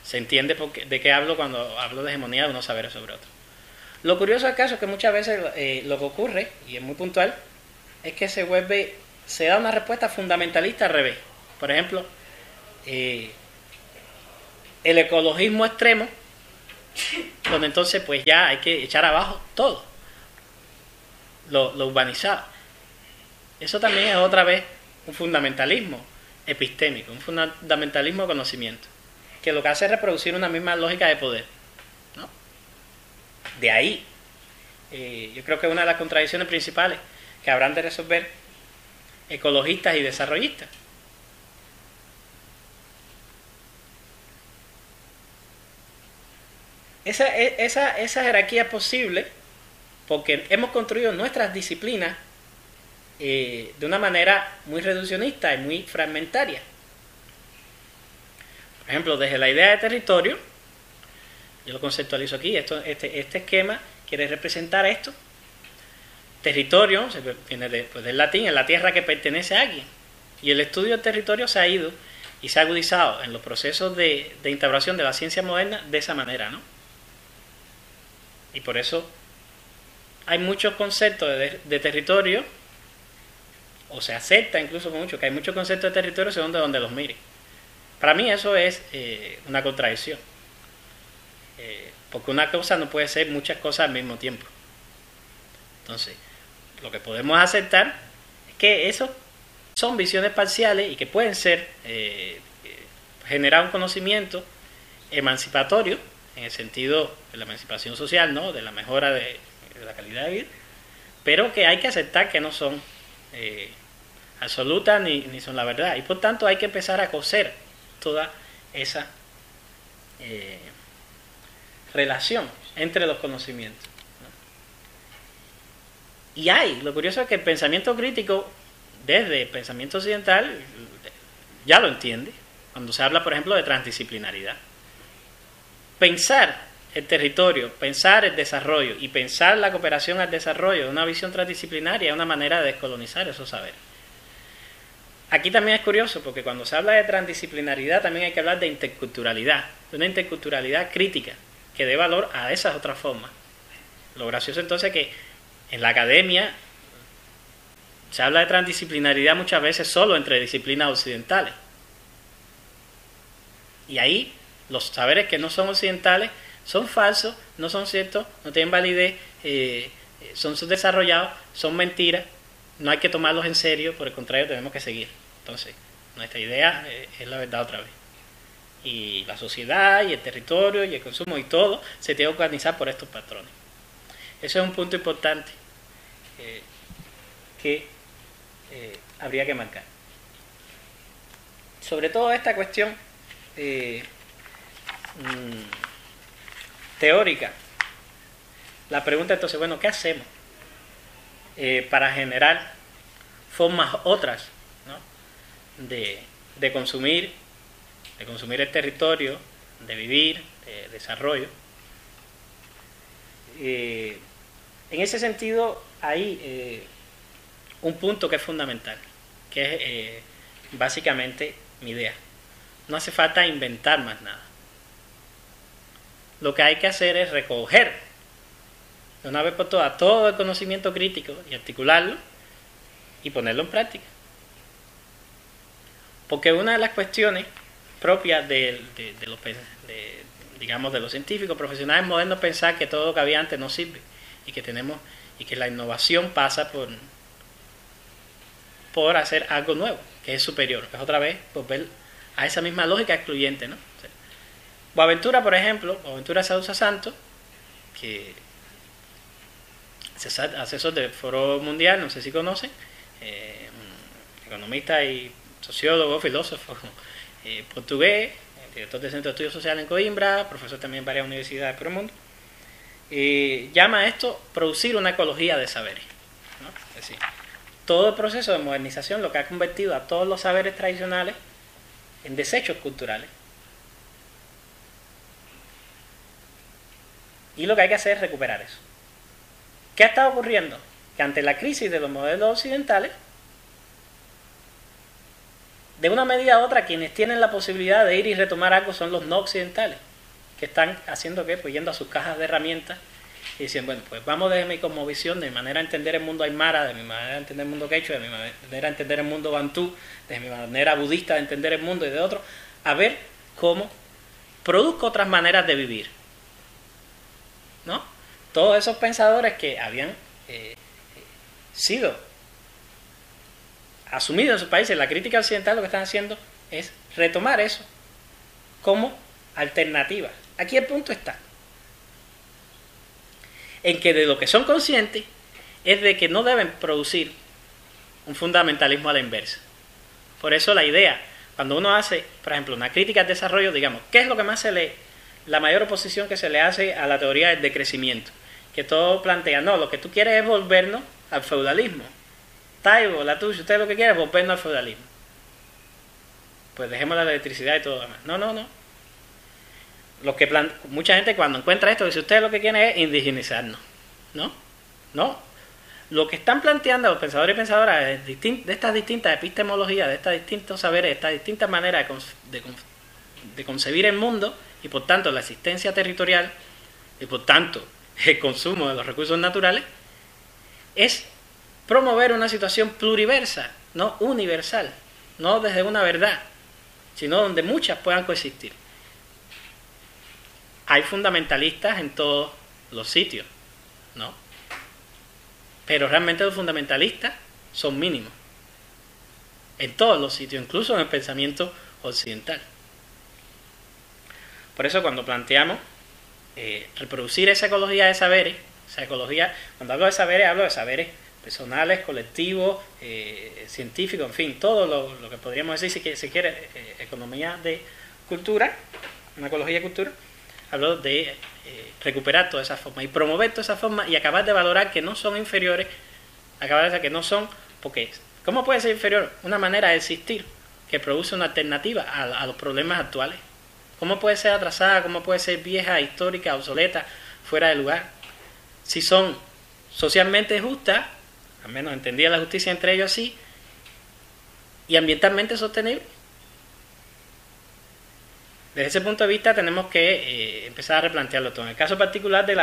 Se entiende de qué hablo cuando hablo de hegemonía de unos saberes sobre otros. Lo curioso del caso es que muchas veces lo que ocurre, y es muy puntual, es que se da una respuesta fundamentalista al revés. Por ejemplo, el ecologismo extremo, donde entonces pues ya hay que echar abajo todo lo urbanizado. Eso también es otra vez un fundamentalismo epistémico, un fundamentalismo de conocimiento, que lo que hace es reproducir una misma lógica de poder, ¿no? De ahí, yo creo que una de las contradicciones principales que habrán de resolver ecologistas y desarrollistas. Esa jerarquía es posible porque hemos construido nuestras disciplinas de una manera muy reduccionista y muy fragmentaria. Por ejemplo, desde la idea de territorio, yo lo conceptualizo aquí, este esquema quiere representar esto. Territorio viene del latín, es la tierra que pertenece a alguien. Y el estudio del territorio se ha ido y se ha agudizado en los procesos de instauración de la ciencia moderna de esa manera, ¿no? Y por eso hay muchos conceptos de territorio, o se acepta incluso con mucho, que hay muchos conceptos de territorio según de donde los mire. Para mí eso es una contradicción, porque una cosa no puede ser muchas cosas al mismo tiempo. Entonces, lo que podemos aceptar es que eso son visiones parciales y que pueden ser generar un conocimiento emancipatorio, en el sentido de la emancipación social, ¿no?, de la mejora de la calidad de vida, pero que hay que aceptar que no son absolutas ni son la verdad, y por tanto hay que empezar a coser toda esa relación entre los conocimientos, ¿no? Y lo curioso es que el pensamiento crítico desde el pensamiento occidental ya lo entiende, cuando se habla, por ejemplo, de transdisciplinaridad. Pensar el territorio, pensar el desarrollo y pensar la cooperación al desarrollo de una visión transdisciplinaria es una manera de descolonizar esos saberes. Aquí también es curioso porque cuando se habla de transdisciplinaridad también hay que hablar de interculturalidad, de una interculturalidad crítica, que dé valor a esas otras formas. Lo gracioso entonces es que en la academia se habla de transdisciplinaridad muchas veces solo entre disciplinas occidentales. Y ahí los saberes que no son occidentales son falsos, no son ciertos, no tienen validez, son subdesarrollados, son mentiras, no hay que tomarlos en serio, por el contrario tenemos que seguir. Entonces, nuestra idea es la verdad otra vez. Y la sociedad, y el territorio, y el consumo, y todo se tiene que organizar por estos patrones. Eso es un punto importante que habría que marcar. Sobre todo esta cuestión teórica, la pregunta entonces, bueno, ¿qué hacemos para generar formas otras, ¿no? de consumir el territorio, de vivir, de desarrollo? En ese sentido hay un punto que es fundamental, que es básicamente mi idea. No hace falta inventar más nada. Lo que hay que hacer es recoger de una vez por todas todo el conocimiento crítico y articularlo y ponerlo en práctica. Porque una de las cuestiones propias de los científicos profesionales modernos es pensar que todo lo que había antes no sirve y que la innovación pasa por hacer algo nuevo, que es superior, que es otra vez volver a esa misma lógica excluyente, ¿no? O sea, Boaventura, por ejemplo, Boaventura Sousa Santos, que es asesor del Foro Mundial, no sé si conocen, economista y sociólogo, filósofo portugués, director del Centro de Estudios Sociales en Coimbra, profesor también en varias universidades por el mundo, llama a esto producir una ecología de saberes, ¿no? Es decir, todo el proceso de modernización lo que ha convertido a todos los saberes tradicionales en desechos culturales. Y lo que hay que hacer es recuperar eso. ¿Qué ha estado ocurriendo? Que ante la crisis de los modelos occidentales, de una medida a otra, quienes tienen la posibilidad de ir y retomar algo son los no occidentales, que están haciendo ¿qué? Pues yendo a sus cajas de herramientas y dicen, bueno, pues vamos desde mi cosmovisión, de mi manera de entender el mundo aymara, de mi manera de entender el mundo quechua, de mi manera de entender el mundo bantú, de mi manera budista de entender el mundo y de otro, a ver cómo produzco otras maneras de vivir, ¿no? Todos esos pensadores que habían sido asumidos en sus países, la crítica occidental lo que están haciendo es retomar eso como alternativa. Aquí el punto está en que de lo que son conscientes es de que no deben producir un fundamentalismo a la inversa. Por eso la idea, cuando uno hace, por ejemplo, una crítica al desarrollo, digamos, ¿qué es lo que más la mayor oposición que se le hace a la teoría del decrecimiento? Que todo plantea, no, lo que tú quieres es volvernos al feudalismo. Taibo, Latouche, usted lo que quiere es volvernos al feudalismo. Pues dejemos la electricidad y todo lo demás. No. Mucha gente cuando encuentra esto dice, ustedes lo que quieren es indigenizarnos. No. Lo que están planteando los pensadores y pensadoras de estas distintas epistemologías, de estos distintos saberes, de estas distintas maneras de concebir el mundo y por tanto la existencia territorial y por tanto el consumo de los recursos naturales, es promover una situación pluriversa, no universal, no desde una verdad, sino donde muchas puedan coexistir. Hay fundamentalistas en todos los sitios, ¿no? Pero realmente los fundamentalistas son mínimos en todos los sitios, incluso en el pensamiento occidental. Por eso cuando planteamos reproducir esa ecología de saberes, esa ecología, cuando hablo de saberes personales, colectivos, científicos, en fin, todo lo que podríamos decir, si se quiere, economía de cultura, una ecología de cultura, hablo de recuperar todas esas formas y promover todas esas formas y acabar de valorar que no son inferiores, acabar de decir que no son, porque ¿cómo puede ser inferior? Una manera de existir que produce una alternativa a los problemas actuales. ¿Cómo puede ser atrasada? ¿Cómo puede ser vieja, histórica, obsoleta, fuera de lugar? Si son socialmente justas, al menos entendía la justicia entre ellos así, y ambientalmente sostenible. Desde ese punto de vista tenemos que empezar a replantearlo todo. En el caso particular de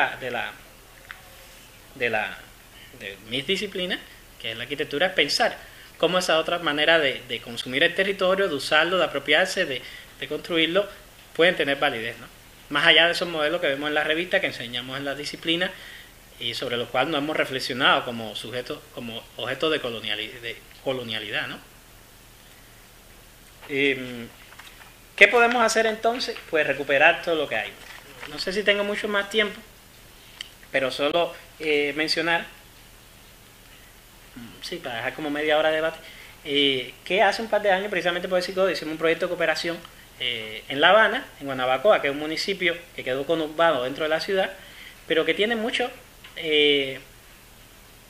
mis disciplinas, que es la arquitectura, es pensar cómo esa otra manera de consumir el territorio, de usarlo, de apropiarse, de construirlo, pueden tener validez, ¿no? Más allá de esos modelos que vemos en la revista, que enseñamos en las disciplinas, y sobre los cuales no hemos reflexionado como sujetos, como objetos de colonialidad, ¿no? ¿Qué podemos hacer entonces? Pues recuperar todo lo que hay. No sé si tengo mucho más tiempo, pero solo mencionar, sí, para dejar como media hora de debate, que hace un par de años, precisamente por el psicólogo, hicimos un proyecto de cooperación en La Habana, en Guanabacoa, que es un municipio que quedó conurbado dentro de la ciudad, pero que tiene muchos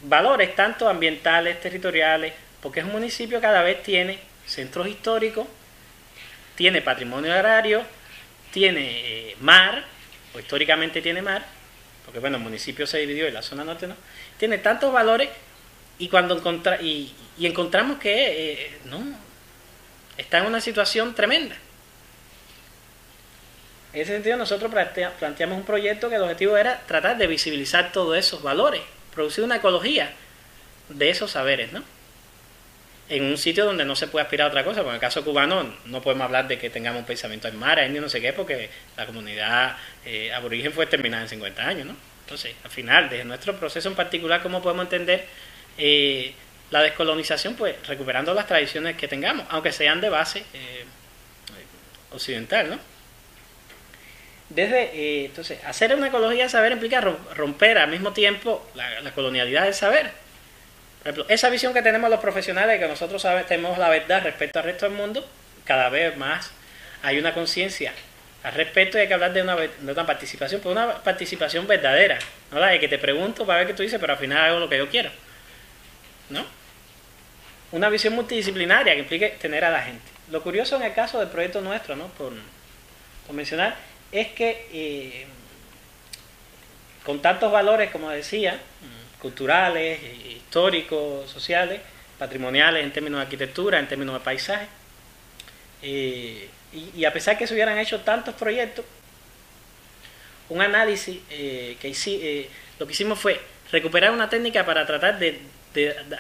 valores, tanto ambientales, territoriales, porque es un municipio que cada vez tiene centros históricos, tiene patrimonio agrario, tiene mar, o históricamente tiene mar, porque bueno, el municipio se dividió y la zona norte no, tiene tantos valores, y cuando encontramos que no, está en una situación tremenda. En ese sentido nosotros planteamos un proyecto que el objetivo era tratar de visibilizar todos esos valores, producir una ecología de esos saberes, ¿no? En un sitio donde no se puede aspirar a otra cosa, porque en el caso cubano no podemos hablar de que tengamos un pensamiento aymara, indio, no sé qué, porque la comunidad aborigen fue exterminada en 50 años, ¿no? Entonces, al final, desde nuestro proceso en particular, ¿cómo podemos entender la descolonización? Pues recuperando las tradiciones que tengamos, aunque sean de base occidental, ¿no? Entonces, hacer una ecología del saber implica romper al mismo tiempo la colonialidad del saber. Por ejemplo, esa visión que tenemos los profesionales, que nosotros tenemos la verdad respecto al resto del mundo, cada vez más hay una conciencia al respecto, y hay que hablar de una participación, pero una participación verdadera, no la de que te pregunto para ver qué tú dices, pero al final hago lo que yo quiero, ¿no? Una visión multidisciplinaria que implique tener a la gente. Lo curioso en el caso del proyecto nuestro, ¿no? Por mencionar, es que con tantos valores, como decía, culturales, históricos, sociales, patrimoniales en términos de arquitectura, en términos de paisaje, y a pesar que se hubieran hecho tantos proyectos, un análisis lo que hicimos fue recuperar una técnica para tratar de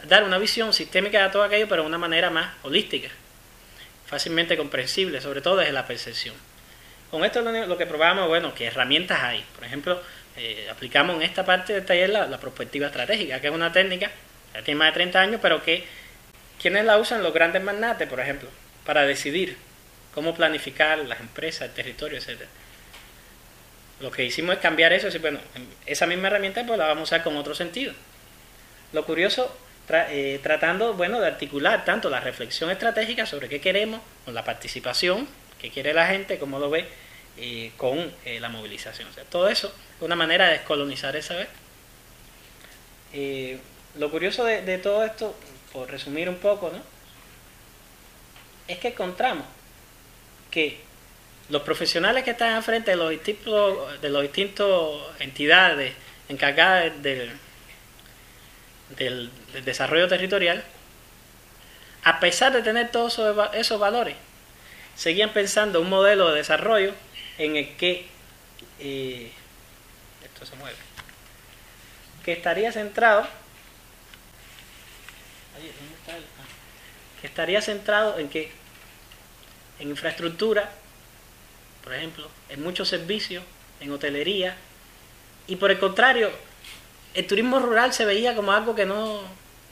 dar una visión sistémica de todo aquello, pero de una manera más holística, fácilmente comprensible, sobre todo desde la percepción. Con esto lo que probamos, bueno, que herramientas hay. Por ejemplo, aplicamos en esta parte del taller la perspectiva estratégica, que es una técnica que tiene más de 30 años, pero que quienes la usan, los grandes magnates, por ejemplo, para decidir cómo planificar las empresas, el territorio, etc. Lo que hicimos es cambiar eso, y decir, bueno, esa misma herramienta pues la vamos a usar con otro sentido. Lo curioso, tratando, bueno, de articular tanto la reflexión estratégica sobre qué queremos, con la participación, qué quiere la gente, cómo lo ve, con la movilización. O sea, todo eso es una manera de descolonizar el saber. Lo curioso de todo esto, por resumir un poco, ¿no?, es que encontramos que los profesionales que están al frente de los distintos entidades encargadas del desarrollo territorial, a pesar de tener todos esos valores, seguían pensando un modelo de desarrollo en el que esto se mueve, que estaría centrado en infraestructura, por ejemplo, en muchos servicios, en hotelería, y por el contrario, el turismo rural se veía como algo que no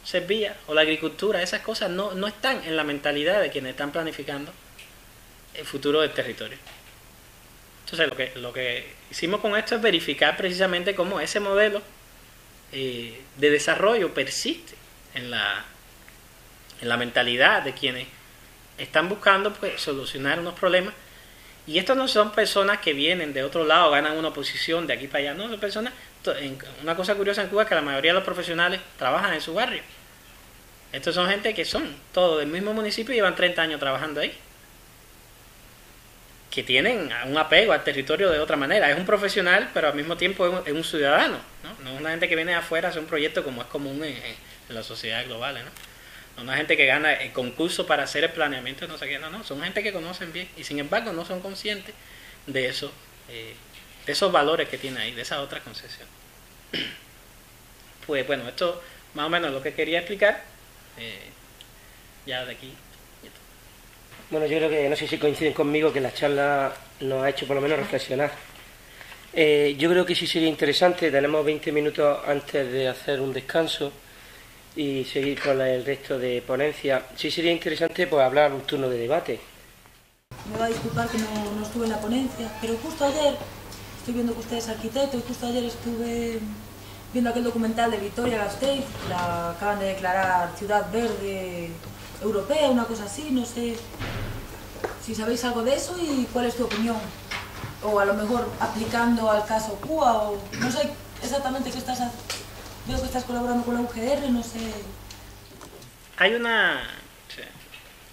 servía, o la agricultura, esas cosas no están en la mentalidad de quienes están planificando el futuro del territorio. Entonces lo que hicimos con esto es verificar precisamente cómo ese modelo de desarrollo persiste en la mentalidad de quienes están buscando pues solucionar unos problemas. Y estos no son personas que vienen de otro lado, ganan una posición de aquí para allá, no, son personas. Una cosa curiosa en Cuba es que la mayoría de los profesionales trabajan en su barrio. Estos son gente que son todos del mismo municipio y llevan 30 años trabajando ahí, que tienen un apego al territorio de otra manera. Es un profesional, pero al mismo tiempo es un ciudadano, ¿no? No es una gente que viene de afuera a hacer un proyecto como es común en las sociedades globales, ¿no? no una gente que gana el concurso para hacer el planeamiento, no sé qué, no, son gente que conocen bien y sin embargo no son conscientes de eso, de esos valores que tiene ahí, de esa otra concesión. Pues bueno, esto más o menos es lo que quería explicar, ya de aquí. Bueno, yo creo que, no sé si coinciden conmigo, que la charla nos ha hecho por lo menos reflexionar. Yo creo que sí sería interesante, tenemos 20 minutos antes de hacer un descanso y seguir con el resto de ponencia. Sí sería interesante pues hablar un turno de debate. Me va a disculpar que no estuve en la ponencia, pero justo ayer, estoy viendo que usted es arquitecto, y justo ayer estuve viendo aquel documental de Vitoria-Gasteiz, la acaban de declarar ciudad verde europea, una cosa así, no sé si sabéis algo de eso y cuál es tu opinión. O a lo mejor aplicando al caso Cuba, o no sé exactamente qué estás haciendo. Veo que estás colaborando con la UGR, no sé. Hay una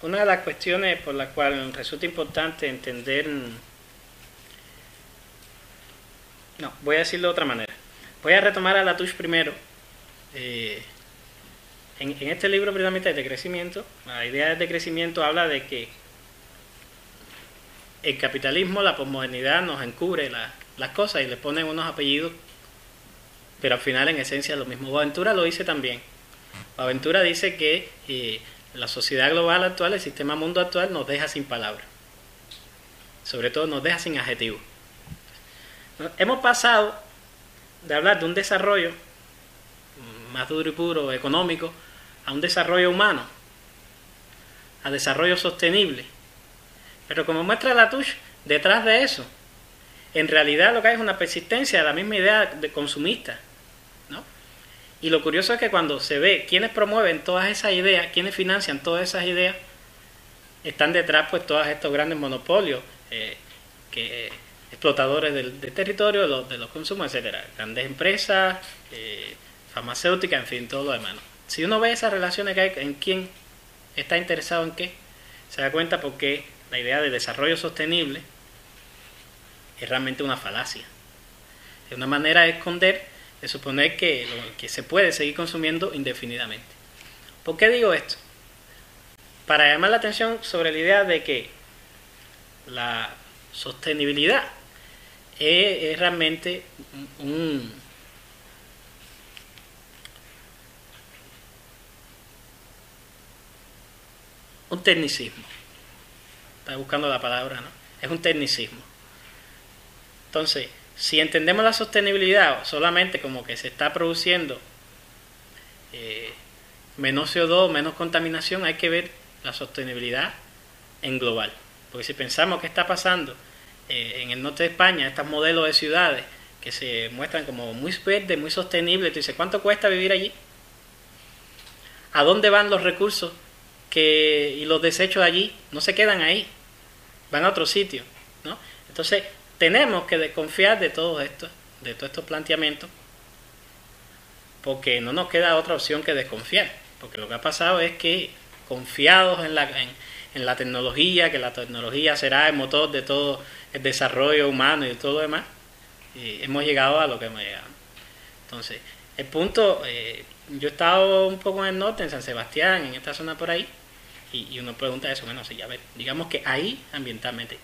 de las cuestiones por las cuales resulta importante entender, no, voy a decirlo de otra manera. Voy a retomar a Latouche primero. En este libro precisamente de crecimiento, la idea de crecimiento habla de que el capitalismo, la posmodernidad nos encubre las cosas y le ponen unos apellidos, pero al final en esencia lo mismo. Boaventura lo dice también. Boaventura dice que la sociedad global actual, el sistema mundo actual, nos deja sin palabras. Sobre todo nos deja sin adjetivos. Hemos pasado de hablar de un desarrollo más duro y puro, económico, a un desarrollo humano, a desarrollo sostenible. Pero como muestra Latouche, detrás de eso, en realidad lo que hay es una persistencia de la misma idea de consumista, ¿no? Y lo curioso es que cuando se ve quiénes promueven todas esas ideas, quiénes financian todas esas ideas, están detrás pues todos estos grandes monopolios, explotadores del territorio, de los consumos, etcétera, grandes empresas, farmacéuticas, en fin, todo lo demás, ¿no? Si uno ve esas relaciones que hay en quién está interesado en qué, se da cuenta porque la idea de desarrollo sostenible es realmente una falacia. Es una manera de esconder, de suponer que se puede seguir consumiendo indefinidamente. ¿Por qué digo esto? Para llamar la atención sobre la idea de que la sostenibilidad es realmente un tecnicismo. Está buscando la palabra, ¿no? Es un tecnicismo. Entonces, si entendemos la sostenibilidad solamente como que se está produciendo menos CO2, menos contaminación, hay que ver la sostenibilidad en global. Porque si pensamos que está pasando en el norte de España, estos modelos de ciudades que se muestran como muy verdes, muy sostenibles, tú dices, ¿cuánto cuesta vivir allí? ¿A dónde van los recursos y los desechos allí? No se quedan ahí, van a otro sitio, ¿no? Entonces tenemos que desconfiar de todos estos planteamientos, porque no nos queda otra opción que desconfiar, porque lo que ha pasado es que confiados en la tecnología, que la tecnología será el motor de todo el desarrollo humano y de todo lo demás, hemos llegado a lo que hemos llegado. Entonces, el punto, yo he estado un poco en el norte, en San Sebastián, en esta zona por ahí, y uno pregunta eso, bueno, sí, a ver, digamos que ahí ambientalmente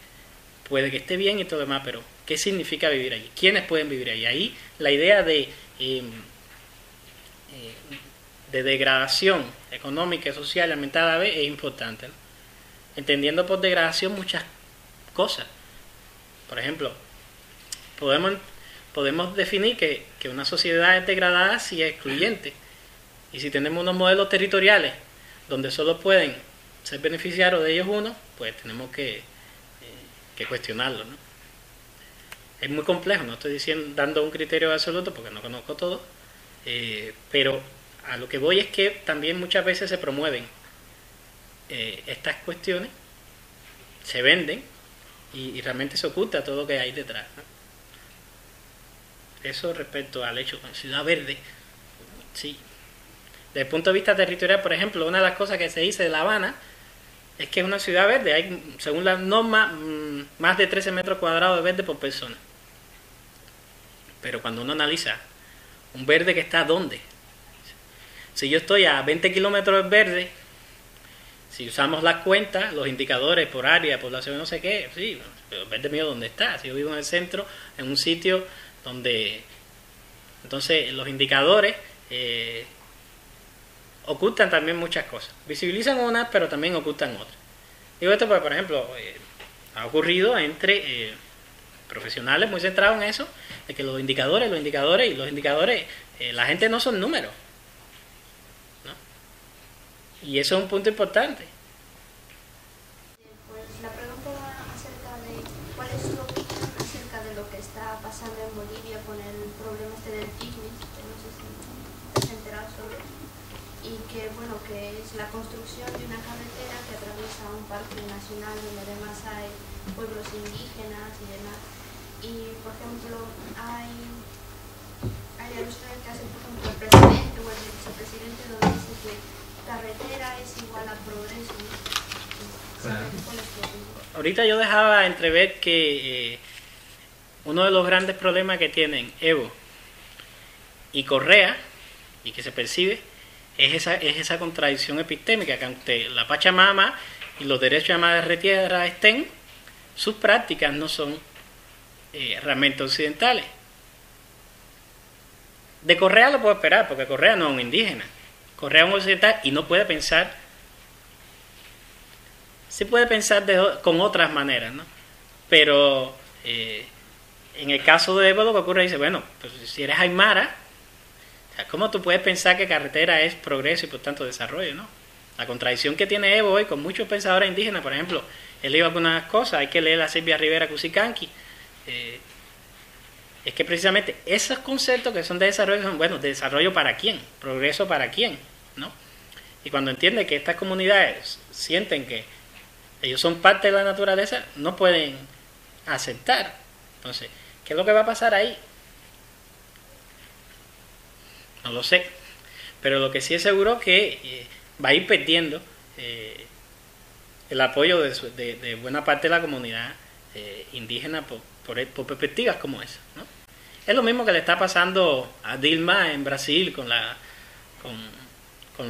puede que esté bien y todo lo demás, pero ¿qué significa vivir allí? ¿Quiénes pueden vivir allí? Ahí la idea de degradación económica, social y ambiental a la vez es importante, ¿no? Entendiendo por degradación muchas cosas. Por ejemplo, podemos definir que una sociedad es degradada si es excluyente. Y si tenemos unos modelos territoriales donde solo pueden ser beneficiarios de ellos unos, pues tenemos que cuestionarlo, ¿no? Es muy complejo, no estoy dando un criterio absoluto porque no conozco todo, pero a lo que voy es que también muchas veces se promueven estas cuestiones, se venden y realmente se oculta todo lo que hay detrás, ¿no? Eso respecto al hecho de Ciudad Verde, sí. Desde el punto de vista territorial, por ejemplo, una de las cosas que se dice de La Habana es que es una ciudad verde. Hay, según las normas, más de 13 metros cuadrados de verde por persona. Pero cuando uno analiza un verde que está ¿dónde? Si yo estoy a 20 kilómetros de verde Si usamos las cuentas, los indicadores por área, población, no sé qué, sí, pero vete mío dónde está. Si yo vivo en el centro, en un sitio donde... Entonces, los indicadores ocultan también muchas cosas. Visibilizan unas, pero también ocultan otras. Digo esto porque, por ejemplo, ha ocurrido entre profesionales muy centrados en eso, de que los indicadores, la gente no son números, ¿no? Y eso es un punto importante. Pues la pregunta va acerca de cuál es tu opinión acerca de lo que está pasando en Bolivia con el problema este del picnic, que no sé si te has enterado sobre, y que bueno, que es la construcción de una carretera que atraviesa un parque nacional donde además hay pueblos indígenas y demás. Y por ejemplo, hay alusiones que hace por ejemplo el presidente o el vicepresidente donde dice que carretera es igual a progreso, ¿no? ¿Sabes cuál es tu opinión? Ahorita yo dejaba entrever que uno de los grandes problemas que tienen Evo y Correa, y que se percibe, es esa contradicción epistémica, que aunque la Pachamama y los derechos de madre tierra estén, sus prácticas no son realmente occidentales. De Correa lo puedo esperar, porque Correa no es un indígena. Correa es un occidental y no puede pensar. Sí puede pensar con otras maneras, ¿no? Pero en el caso de Evo lo que ocurre dice, bueno, pues si eres aymara, o sea, ¿cómo tú puedes pensar que carretera es progreso y por tanto desarrollo, ¿no? La contradicción que tiene Evo hoy con muchos pensadores indígenas, por ejemplo, él dijo algunas cosas, hay que leer a Silvia Rivera Cusicanqui, es que precisamente esos conceptos que son de desarrollo son, bueno, desarrollo para quién, progreso para quién, ¿no? Y cuando entiende que estas comunidades sienten que ellos son parte de la naturaleza, no pueden aceptar. Entonces, ¿qué es lo que va a pasar ahí? No lo sé, pero lo que sí es seguro que va a ir perdiendo el apoyo de buena parte de la comunidad indígena por perspectivas como esa, ¿no? Es lo mismo que le está pasando a Dilma en Brasil con la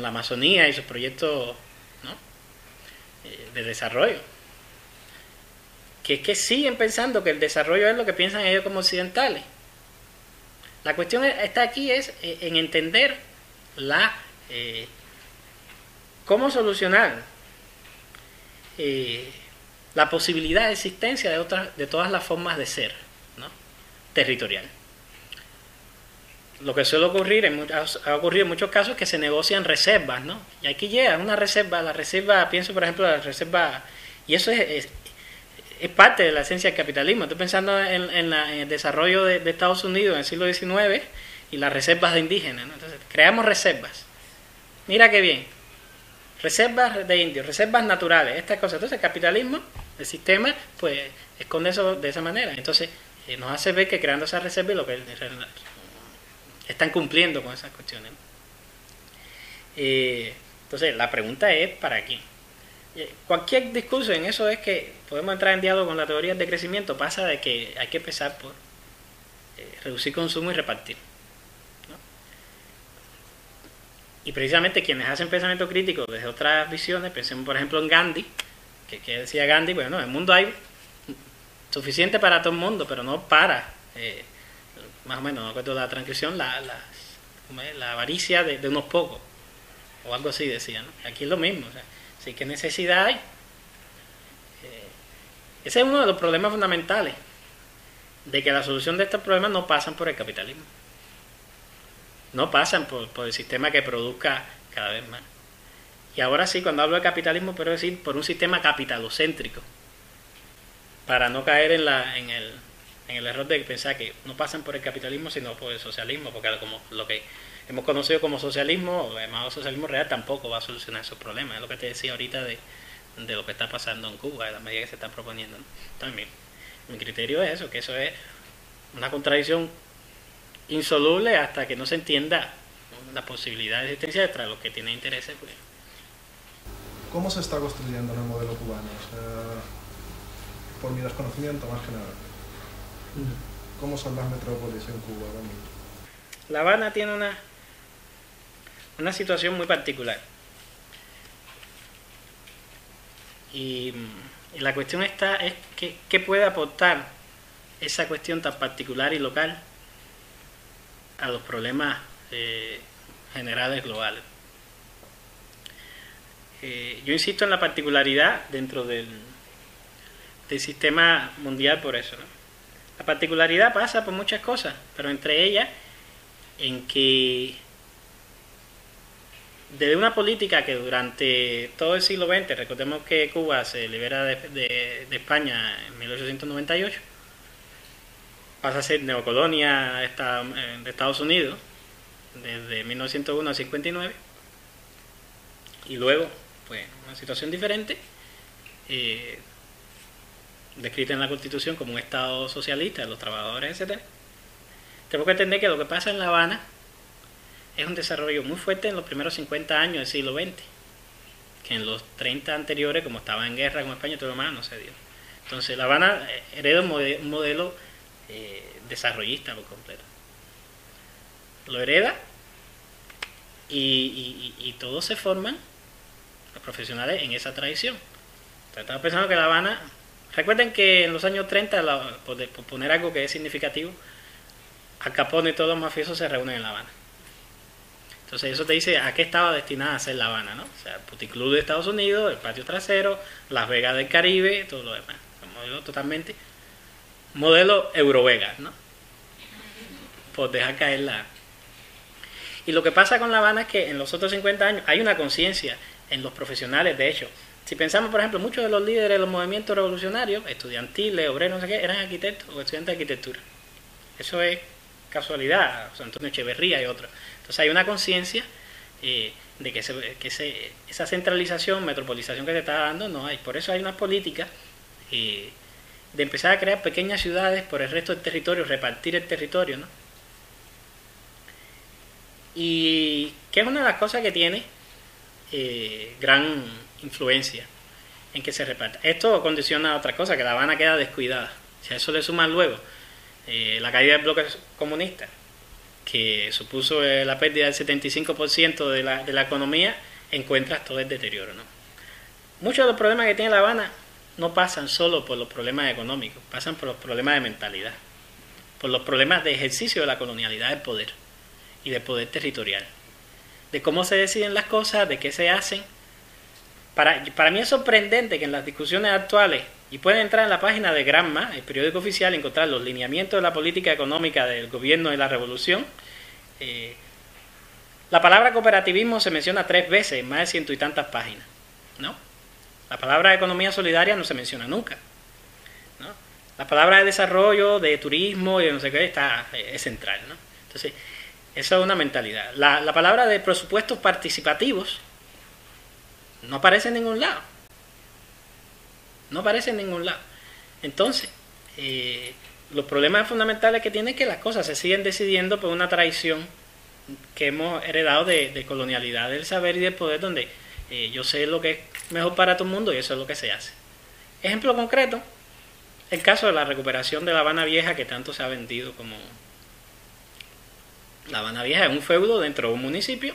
Amazonía y sus proyectos, ¿no? De desarrollo, que es que siguen pensando que el desarrollo es lo que piensan ellos como occidentales. La cuestión está aquí es en entender cómo solucionar la posibilidad de existencia de todas las formas de ser, ¿no? Territorial. Lo que suele ocurrir ha ocurrido en muchos casos que se negocian reservas, ¿no? Y aquí llega una reserva, pienso por ejemplo la reserva, y eso es parte de la esencia del capitalismo. Estoy pensando en el desarrollo de Estados Unidos en el siglo XIX y las reservas de indígenas, ¿no? Entonces, creamos reservas. Mira qué bien. Reservas de indios, reservas naturales, estas cosas. Entonces, el capitalismo, el sistema, pues esconde eso de esa manera. Entonces, nos hace ver que creando esas reservas lo que están cumpliendo con esas cuestiones, ¿no? Entonces, la pregunta es ¿para quién? Cualquier discurso en eso es que podemos entrar en diálogo con la teoría del crecimiento, pasa de que hay que empezar por reducir consumo y repartir, ¿no? Y precisamente quienes hacen pensamiento crítico desde otras visiones, pensemos por ejemplo en Gandhi, que decía Gandhi, bueno, en el mundo hay suficiente para todo el mundo, pero no para, más o menos, no recuerdo la transcripción, la avaricia de unos pocos, o algo así decía, ¿no? Aquí es lo mismo, o sea, sí, ¿qué necesidad hay? Ese es uno de los problemas fundamentales, de que la solución de estos problemas no pasan por el capitalismo, no pasan por el sistema que produzca cada vez más. Y ahora sí, cuando hablo de capitalismo, quiero decir por un sistema capitalocéntrico, para no caer en el error de pensar que no pasan por el capitalismo sino por el socialismo, porque como lo que hemos conocido como socialismo, o llamado socialismo real, tampoco va a solucionar esos problemas. Es lo que te decía ahorita de lo que está pasando en Cuba, de la medida que se están proponiendo, ¿no? Entonces, mi criterio es eso, que eso es una contradicción insoluble hasta que no se entienda la posibilidad de existencia detrás de los que tienen intereses, pues. ¿Cómo se está construyendo en el modelo cubano? O sea, por mi desconocimiento más que nada. ¿Cómo son las metrópolis en Cuba ahora mismo? La Habana tiene una situación muy particular. Y la cuestión está es qué puede aportar esa cuestión tan particular y local a los problemas generales globales. Yo insisto en la particularidad dentro del sistema mundial por eso, ¿no? La particularidad pasa por muchas cosas, pero entre ellas en que desde una política que durante todo el siglo XX, recordemos que Cuba se libera de España en 1898, pasa a ser neocolonia de Estados Unidos desde 1901 a 59, y luego, pues, una situación diferente, descrita en la Constitución como un Estado socialista de los trabajadores, etc. Tenemos que entender que lo que pasa en La Habana es un desarrollo muy fuerte en los primeros 50 años del siglo XX, que en los 30 anteriores, como estaba en guerra con España y todo lo demás, no se dio. Entonces La Habana hereda un modelo desarrollista por completo. Lo hereda y todos se forman, los profesionales, en esa tradición. Entonces, estaba pensando que La Habana... Recuerden que en los años 30, por poner algo que es significativo, Al Capone y todos los mafiosos se reúnen en La Habana. Entonces eso te dice a qué estaba destinada a ser La Habana, ¿no? O sea, el puticlub de Estados Unidos, el patio trasero, Las Vegas del Caribe, todo lo demás. Un modelo totalmente... modelo Eurovegas, ¿no? Por dejar caer la... Y lo que pasa con La Habana es que en los otros 50 años hay una conciencia en los profesionales. De hecho, si pensamos, por ejemplo, muchos de los líderes de los movimientos revolucionarios, estudiantiles, obreros, no sé qué, eran arquitectos o estudiantes de arquitectura. Eso es casualidad, José Antonio Echeverría y otros. Entonces hay una conciencia de que esa centralización, metropolización que se está dando, no hay. Por eso hay una política de empezar a crear pequeñas ciudades por el resto del territorio, repartir el territorio, ¿no? Y que es una de las cosas que tiene gran influencia en que se reparta. Esto condiciona a otra cosa, que La Habana queda descuidada. Si a eso le suman luego la caída del bloque comunista, que supuso la pérdida del 75% de la economía, encuentras todo el deterioro, ¿no? Muchos de los problemas que tiene La Habana no pasan solo por los problemas económicos, pasan por los problemas de mentalidad, por los problemas de ejercicio de la colonialidad del poder y del poder territorial, de cómo se deciden las cosas, de qué se hacen. Para mí es sorprendente que en las discusiones actuales, y pueden entrar en la página de Granma, el periódico oficial, y encontrar los lineamientos de la política económica del gobierno de la revolución, la palabra cooperativismo se menciona 3 veces en más de 100 y tantas páginas, ¿no? La palabra economía solidaria no se menciona nunca, ¿no? La palabra de desarrollo, de turismo y de no sé qué es central, ¿no? Entonces, eso es una mentalidad. La palabra de presupuestos participativos no aparece en ningún lado. No aparece en ningún lado. Entonces, los problemas fundamentales que tiene es que las cosas se siguen decidiendo por una tradición que hemos heredado de colonialidad del saber y del poder, donde yo sé lo que es mejor para todo el mundo y eso es lo que se hace. Ejemplo concreto, el caso de la recuperación de La Habana Vieja, que tanto se ha vendido como... La Habana Vieja es un feudo dentro de un municipio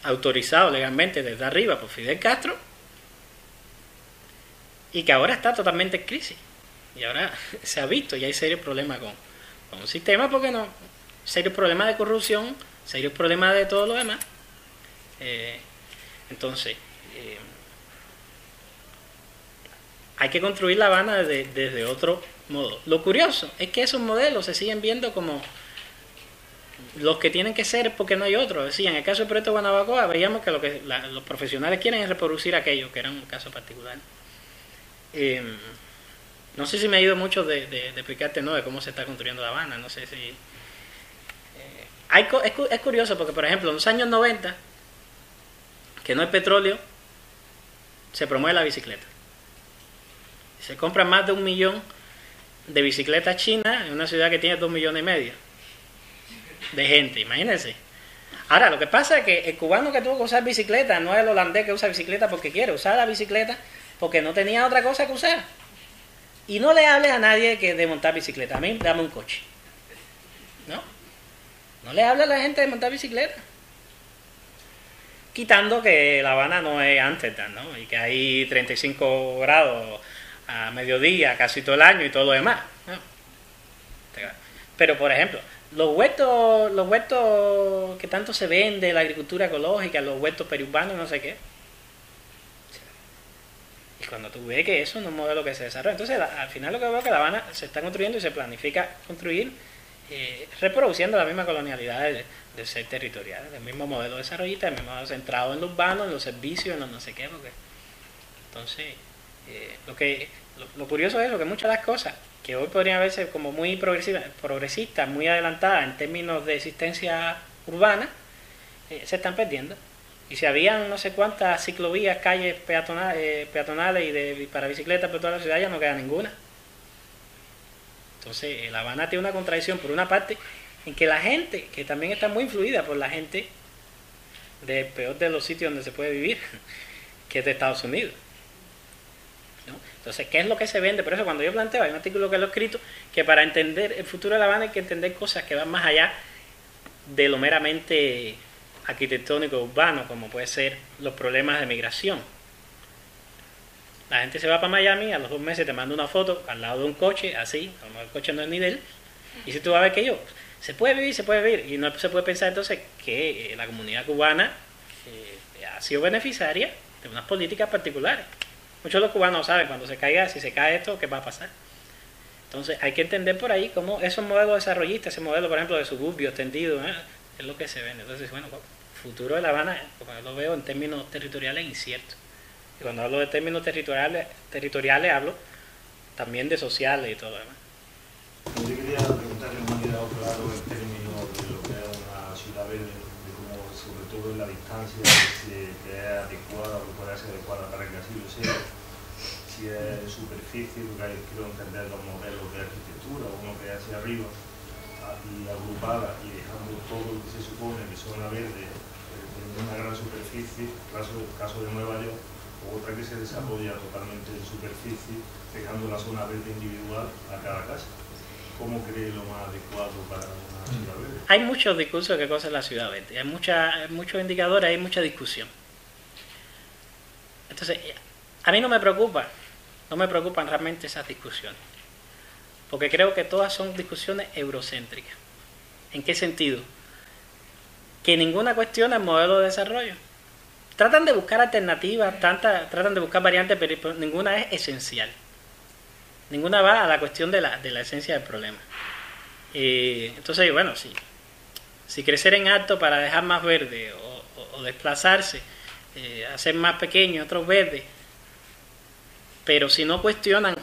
autorizado legalmente desde arriba por Fidel Castro y que ahora está totalmente en crisis. Y ahora se ha visto y hay serios problemas con un sistema, porque no, serios problemas de corrupción, serios problemas de todo lo demás. Entonces, hay que construir La Habana desde otro modo. Lo curioso es que esos modelos se siguen viendo como los que tienen que ser porque no hay otros. Es decir, en el caso del proyecto Guanabacoa veíamos que los profesionales quieren es reproducir aquello, que era un caso particular. No sé si me ha ido mucho de explicarte, ¿no?, de cómo se está construyendo La Habana. No sé si... es curioso porque, por ejemplo, en los años 90, que no hay petróleo, se promueve la bicicleta. Se compran más de 1 millón de bicicletas chinas en una ciudad que tiene 2,5 millones de gente, imagínense. Ahora, lo que pasa es que el cubano que tuvo que usar bicicleta no es el holandés que usa bicicleta porque quiere, usar la bicicleta porque no tenía otra cosa que usar. Y no le hables a nadie de montar bicicleta. A mí, dame un coche. ¿No? No le hables a la gente de montar bicicleta. quitando que La Habana no es Ámsterdam, ¿no? Y que hay 35 grados a mediodía casi todo el año y todo lo demás, ¿no? Pero, por ejemplo, los huertos que tanto se vende, la agricultura ecológica, los huertos periurbanos, no sé qué. Y cuando tú ves que eso no es un modelo que se desarrolla, entonces al final lo que veo es que La Habana se está construyendo y se planifica construir reproduciendo la misma colonialidad del ser territorial, el mismo modelo desarrollista, el mismo modelo centrado en lo urbano, en los servicios, en los no sé qué. Porque... Entonces, lo curioso es eso, que muchas de las cosas que hoy podrían verse como muy progresistas, muy adelantadas en términos de existencia urbana, se están perdiendo. Y si habían no sé cuántas ciclovías, calles peatonales y para bicicletas por toda la ciudad, ya no queda ninguna. Entonces, La Habana tiene una contradicción, por una parte, en que la gente, que también está muy influida por la gente del peor de los sitios donde se puede vivir, que es de Estados Unidos, ¿no? Entonces, ¿qué es lo que se vende? Por eso cuando yo planteo, hay un artículo que lo he escrito, que para entender el futuro de La Habana hay que entender cosas que van más allá de lo meramente arquitectónico urbano, como puede ser los problemas de migración. La gente se va para Miami, a los 2 meses te manda una foto al lado de un coche, así, como el coche no es ni de él, y si tú vas a ver que se puede vivir, y no se puede pensar entonces que la comunidad cubana ha sido beneficiaria de unas políticas particulares. Muchos de los cubanos saben cuando si se cae esto, qué va a pasar. Entonces hay que entender por ahí cómo esos modelos desarrollistas, ese modelo por ejemplo de suburbio extendido, es lo que se vende. Entonces, bueno, el futuro de La Habana, como yo lo veo en términos territoriales, incierto. Y cuando hablo de términos territoriales hablo también de sociales y todo lo demás. Yo quería preguntarle cómo ha quedado claro el término de lo que es una ciudad verde, de cómo, sobre todo en la distancia, que es adecuada o que puede ser adecuada para que así lo sea. Si es superficie, porque quiero entender los modelos de arquitectura, uno que es hacia arriba y agrupada y dejando todo lo que se supone que zona verde en una gran superficie, caso de Nueva York, o otra que se desarrolla totalmente en superficie, dejando la zona verde individual a cada casa. ¿Cómo cree lo más adecuado para una ciudad verde? Hay muchos discursos de qué cosa es la ciudad verde, hay muchos indicadores, hay mucha discusión. Entonces, a mí no me preocupan realmente esas discusiones, porque creo que todas son discusiones eurocéntricas. ¿En qué sentido? Que ninguna cuestiona el modelo de desarrollo. Tratan de buscar alternativas, tratan de buscar variantes, pero ninguna es esencial. Ninguna va a la cuestión de la esencia del problema. Entonces, bueno, si crecer en alto para dejar más verde o desplazarse, hacer más pequeños otros verdes, pero si no cuestionan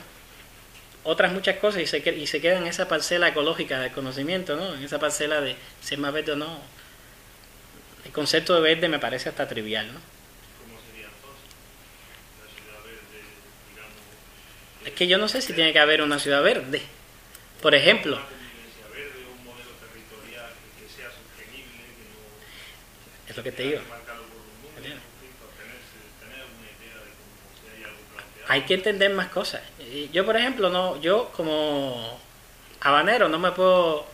otras muchas cosas y se quedan en esa parcela ecológica del conocimiento, ¿no? En esa parcela de ser más verde o no, el concepto de verde me parece hasta trivial, ¿no? ¿Cómo sería entonces la ciudad verde, digamos? Es que yo no sé si tiene que haber una ciudad verde. Por ejemplo, Una convivencia verde, un modelo territorial que sea sostenible, que no es lo que te digo. marcado por un número, tener una idea de cómo si hay algo planteado. Hay que entender más cosas. Yo, por ejemplo, yo como habanero no me puedo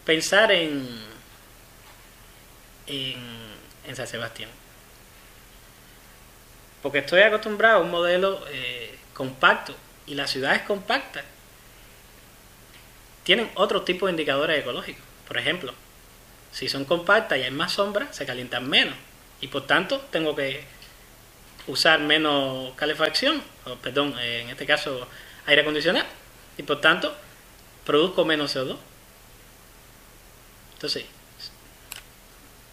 pensar en San Sebastián, porque estoy acostumbrado a un modelo compacto, y las ciudades compactas tienen otro tipo de indicadores ecológicos. Por ejemplo, si son compactas y hay más sombra, se calientan menos, y por tanto tengo que usar menos calefacción, en este caso aire acondicionado, y por tanto produzco menos CO2. Entonces,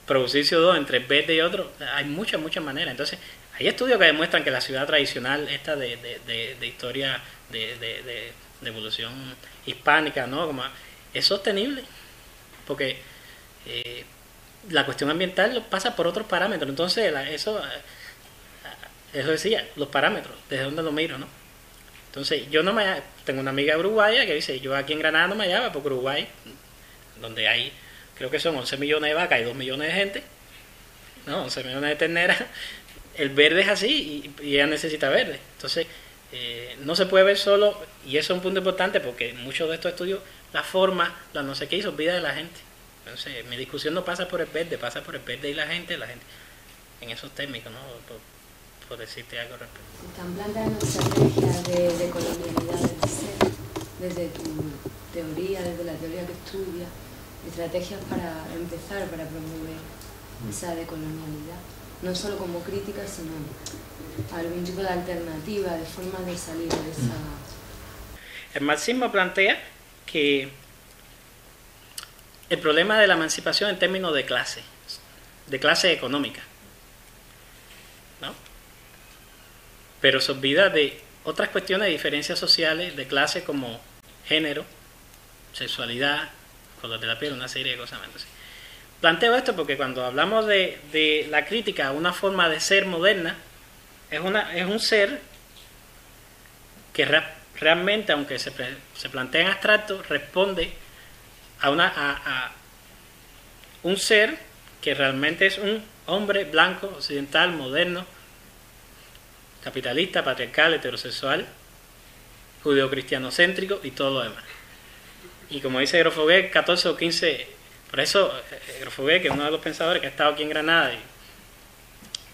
producir CO2 entre verde y otro, hay muchas maneras. Entonces, hay estudios que demuestran que la ciudad tradicional, esta de historia de evolución hispánica, ¿no? Como es sostenible, porque la cuestión ambiental pasa por otros parámetros. Entonces, eso decía, los parámetros, desde donde lo miro, ¿no? Entonces, tengo una amiga uruguaya que dice, yo aquí en Granada no me hallaba, porque Uruguay, donde hay, creo que son 11 millones de vacas y 2 millones de gente, ¿no? 11 millones de terneras, el verde es así y ella necesita verde. Entonces, no se puede ver solo, y eso es un punto importante, porque muchos de estos estudios, la forma, la no sé qué, se olvida de la gente. Entonces, mi discusión no pasa por el verde, pasa por el verde y la gente. en esos términos, ¿no? Por decirte algo respecto. Se están planteando estrategias de colonialidad del ser, desde tu teoría, desde la teoría que estudias, estrategias para empezar, para promover esa decolonialidad, no solo como crítica, sino algún tipo de alternativa, de forma de salir de esa... El marxismo plantea que el problema de la emancipación en términos de clase económica, ¿no? Pero se olvida de otras cuestiones de diferencias sociales de clase como género, sexualidad, color de la piel, una serie de cosas más. Entonces, planteo esto porque cuando hablamos de la crítica a una forma de ser moderna, es un ser que realmente, aunque se plantea en abstracto, responde a un ser que realmente es un hombre blanco, occidental, moderno, capitalista, patriarcal, heterosexual, judeocristianocéntrico y todo lo demás. Y como dice Grosfoguet, 14 o 15, por eso Grosfoguet, que es uno de los pensadores que ha estado aquí en Granada, y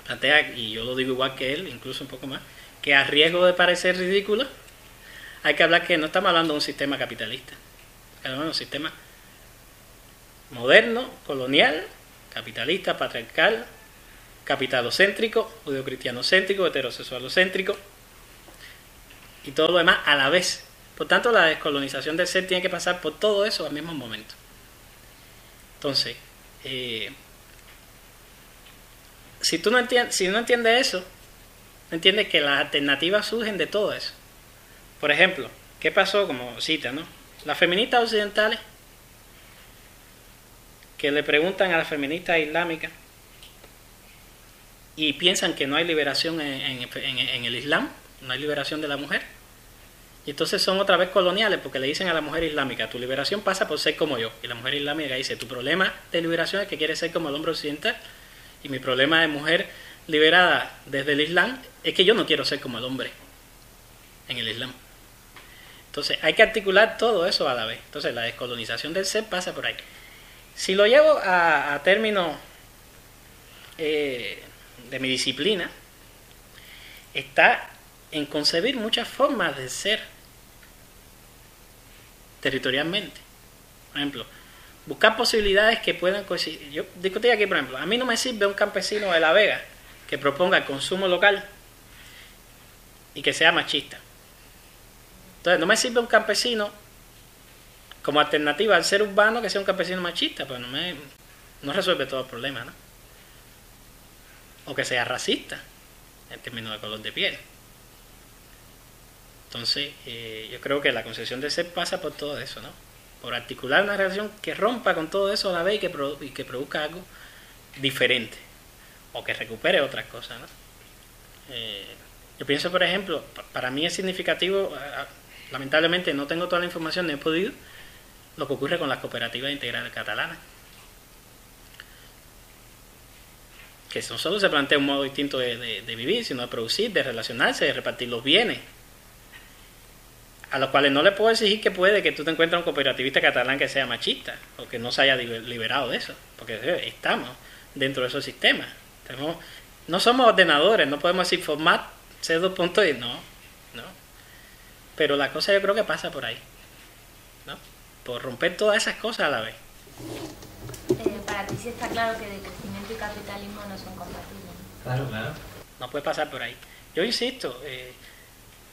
plantea, y yo lo digo igual que él, incluso un poco más, que a riesgo de parecer ridículo, hay que hablar que no estamos hablando de un sistema capitalista, estamos hablando de un sistema moderno, colonial, capitalista, patriarcal, capitalocéntrico, judeocristianocéntrico, heterosexualocéntrico y todo lo demás a la vez. Por tanto, la descolonización del ser tiene que pasar por todo eso al mismo momento. Entonces, si no entiendes eso, no entiendes que las alternativas surgen de todo eso. Por ejemplo, ¿qué pasó? Como cita, ¿no? Las feministas occidentales que le preguntan a las feministas islámicas y piensan que no hay liberación en el Islam, no hay liberación de la mujer, y entonces son otra vez coloniales porque le dicen a la mujer islámica, tu liberación pasa por ser como yo, y la mujer islámica dice, tu problema de liberación es que quieres ser como el hombre occidental, y mi problema de mujer liberada desde el Islam es que yo no quiero ser como el hombre en el Islam. Entonces hay que articular todo eso a la vez. Entonces la descolonización del ser pasa por ahí. Si lo llevo a términos de mi disciplina, está en concebir muchas formas de ser territorialmente. Por ejemplo, buscar posibilidades que puedan coincidir. Yo discutí aquí, por ejemplo, a mí no me sirve un campesino de La Vega que proponga el consumo local y que sea machista. Entonces, no me sirve un campesino como alternativa al ser urbano que sea un campesino machista, pues no resuelve todo el problema, ¿no? O que sea racista en términos de color de piel. Entonces, yo creo que la concepción de ser pasa por todo eso, ¿no? Por articular una relación que rompa con todo eso a la vez y que produzca algo diferente, o que recupere otras cosas, ¿no? Yo pienso, por ejemplo, para mí es significativo, lamentablemente no tengo toda la información, no he podido, lo que ocurre con las cooperativas integrales catalanas, que no solo se plantea un modo distinto de vivir, sino de producir, de relacionarse, de repartir los bienes, a los cuales no le puedo exigir que puede que tú te encuentres un cooperativista catalán que sea machista, o que no se haya liberado de eso, porque estamos dentro de esos sistemas. No somos ordenadores, no podemos decir format C2. No. Pero la cosa yo creo que pasa por ahí, ¿no? Por romper todas esas cosas a la vez. Para ti sí está claro que de crecimiento y capitalismo no son compatibles. Claro. No puede pasar por ahí. Yo insisto,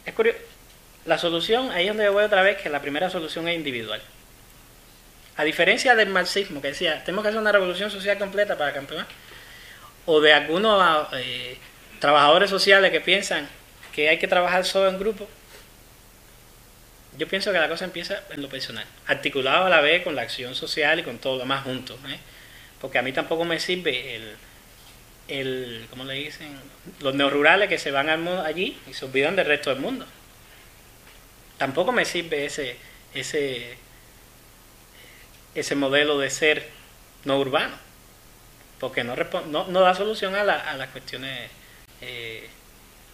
es curioso. La solución, ahí es donde yo voy otra vez, que la primera solución es individual. A diferencia del marxismo, que decía, tenemos que hacer una revolución social completa para campeonar, o de algunos trabajadores sociales que piensan que hay que trabajar solo en grupo, yo pienso que la cosa empieza en lo personal, articulado a la vez con la acción social y con todo lo demás juntos, porque a mí tampoco me sirve ¿cómo le dicen? Los neorurales que se van al mundo allí y se olvidan del resto del mundo. Tampoco me sirve ese modelo de ser no urbano, porque no da solución a las cuestiones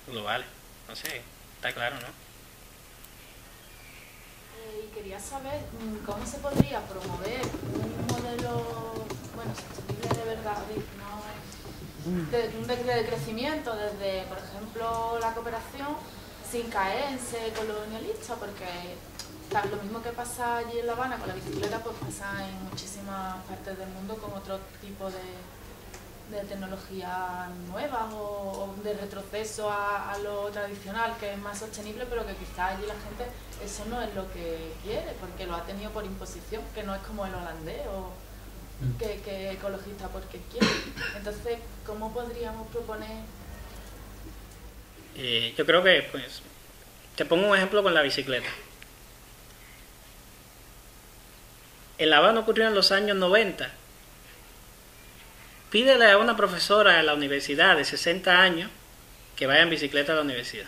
globales. No sé, está claro, ¿no? Y quería saber cómo se podría promover un modelo, sostenible de verdad, de crecimiento, desde, por ejemplo, la cooperación, sin caer en ser colonialista, porque lo mismo que pasa allí en La Habana con la bicicleta, pues pasa en muchísimas partes del mundo con otro tipo de tecnologías nuevas o de retroceso a lo tradicional, que es más sostenible, pero que quizás allí la gente eso no es lo que quiere, porque lo ha tenido por imposición, que no es como el holandés o que ecologista porque quiere. Entonces, ¿cómo podríamos proponer? Yo creo que, pues, te pongo un ejemplo con la bicicleta. En La Habana ocurrió en los años 90. Pídele a una profesora de la universidad de 60 años que vaya en bicicleta a la universidad,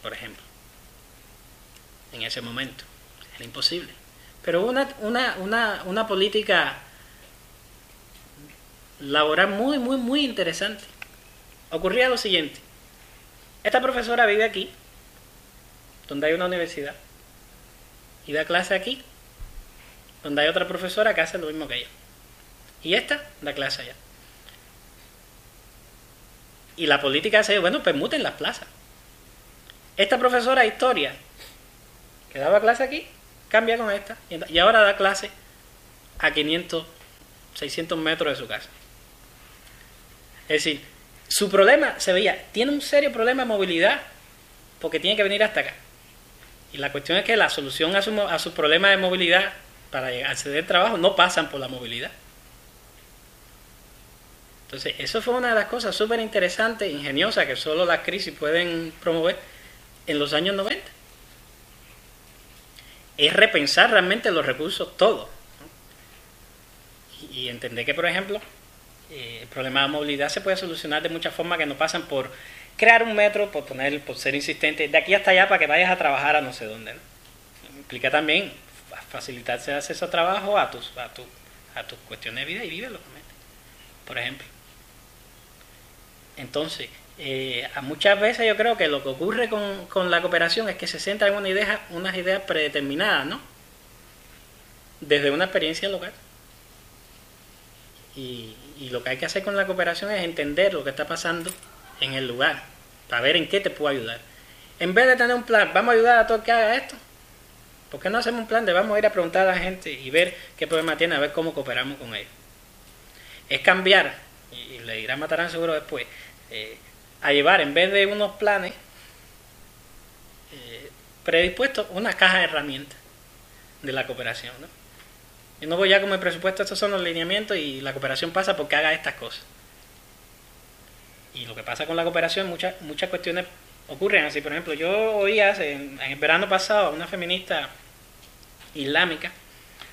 por ejemplo. En ese momento era imposible. Pero una política laboral muy interesante. Ocurría lo siguiente. Esta profesora vive aquí, donde hay una universidad, y da clase aquí, donde hay otra profesora que hace lo mismo que ella. Y esta da clase allá. Y la política hace, bueno, permuten las plazas. Esta profesora de historia, que daba clase aquí, cambia con esta. Y ahora da clase a 500, 600 metros de su casa. Es decir, su problema, se veía, tiene un serio problema de movilidad, porque tiene que venir hasta acá. Y la cuestión es que la solución a sus problemas de movilidad, para acceder al trabajo, no pasan por la movilidad. Entonces, eso fue una de las cosas súper interesantes, ingeniosas, que solo las crisis pueden promover en los años 90. Es repensar realmente los recursos todos, ¿no? Y entender que, por ejemplo, el problema de movilidad se puede solucionar de muchas formas que no pasan por crear un metro, por ser insistente, de aquí hasta allá para que vayas a trabajar a no sé dónde, ¿no? Implica también facilitarse el acceso a trabajo a tus cuestiones de vida y vívelo, por ejemplo. Entonces, muchas veces yo creo que lo que ocurre con la cooperación es que se centra en unas ideas predeterminadas, ¿no? Desde una experiencia local. Y lo que hay que hacer con la cooperación es entender lo que está pasando en el lugar, para ver en qué te puedo ayudar. En vez de tener un plan, vamos a ayudar a todo el que haga esto, ¿por qué no hacemos un plan de vamos a ir a preguntar a la gente y ver qué problema tiene, a ver cómo cooperamos con ellos? Es cambiar, y le dirá Matarán seguro después, a llevar en vez de unos planes predispuestos una caja de herramientas de la cooperación, ¿no? Yo no voy ya con el presupuesto, estos son los lineamientos y la cooperación pasa porque haga estas cosas. Y lo que pasa con la cooperación, muchas cuestiones ocurren así. Por ejemplo, yo oía en el verano pasado a una feminista islámica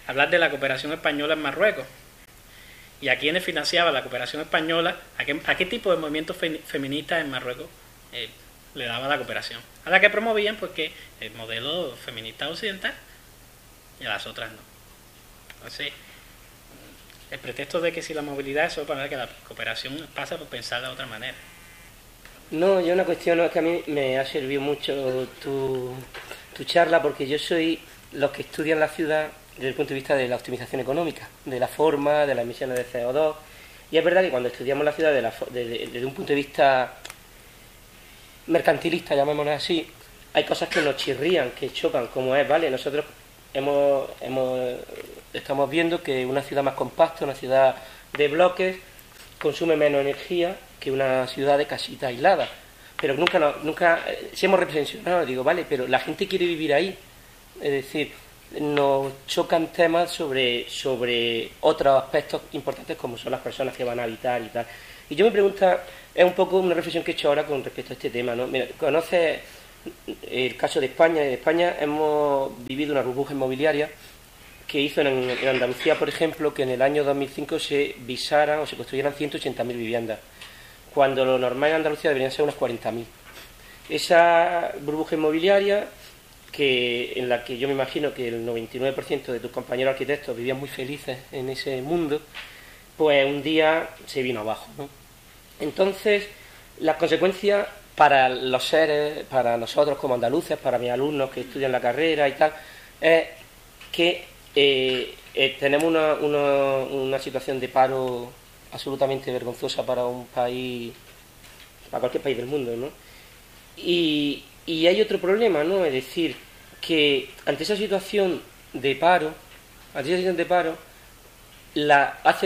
hablar de la cooperación española en Marruecos. Y a quienes financiaba la cooperación española, a qué tipo de movimientos feministas en Marruecos le daba la cooperación. A la que promovían, porque el modelo feminista occidental, y a las otras no. Entonces, el pretexto de que si la movilidad es solo para ver que la cooperación pasa por pensar de otra manera. No, yo una cuestión es que a mí me ha servido mucho tu charla, porque yo soy los que estudian la ciudad desde el punto de vista de la optimización económica, de la forma, de las emisiones de CO2. Y es verdad que cuando estudiamos la ciudad desde un punto de vista mercantilista, llamémoslo así, hay cosas que nos chirrían, que chocan, como es, ¿vale? Nosotros estamos viendo que una ciudad más compacta, una ciudad de bloques, consume menos energía que una ciudad de casitas aisladas. Pero nunca si hemos reflexionado, digo, vale, pero la gente quiere vivir ahí. Es decir, nos chocan temas sobre otros aspectos importantes como son las personas que van a habitar y tal. Y yo me pregunto, es un poco una reflexión que he hecho ahora con respecto a este tema, ¿no? Mira, ¿conoces el caso de España? En España hemos vivido una burbuja inmobiliaria que hizo en Andalucía, por ejemplo, que en el año 2005 se visaran o se construyeran 180.000 viviendas, cuando lo normal en Andalucía deberían ser unas 40.000. Esa burbuja inmobiliaria, en la que yo me imagino que el 99% de tus compañeros arquitectos vivían muy felices en ese mundo, pues un día se vino abajo, ¿no? Entonces, las consecuencias para los seres, para nosotros como andaluces, para mis alumnos que estudian la carrera y tal, es que tenemos una situación de paro absolutamente vergonzosa para un país, para cualquier país del mundo, ¿no? Y hay otro problema, ¿no? Es decir, que ante esa situación de paro, hace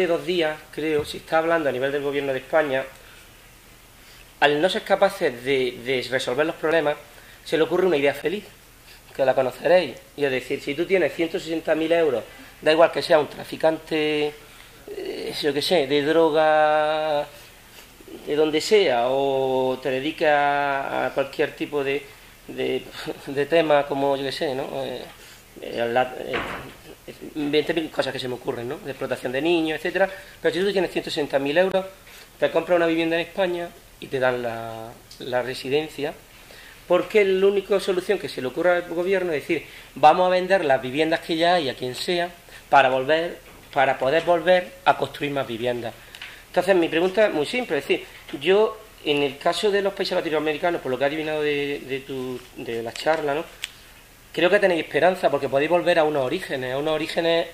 2 días, creo, se está hablando a nivel del gobierno de España, al no ser capaces de resolver los problemas, se le ocurre una idea feliz, que la conoceréis, y es decir, si tú tienes 160.000 euros, da igual que sea un traficante, yo qué sé, de droga, de donde sea, o te dedicas a cualquier tipo de tema como, yo qué sé, ¿no? 20.000 cosas que se me ocurren, ¿no? De explotación de niños, etcétera. Pero si tú tienes 160.000 euros, te compras una vivienda en España y te dan la residencia, porque la única solución que se le ocurre al gobierno es decir, vamos a vender las viviendas que ya hay a quien sea para poder volver a construir más viviendas. Entonces mi pregunta es muy simple, es decir, yo en el caso de los países latinoamericanos, por lo que he adivinado de la charla, ¿no? Creo que tenéis esperanza porque podéis volver a unos orígenes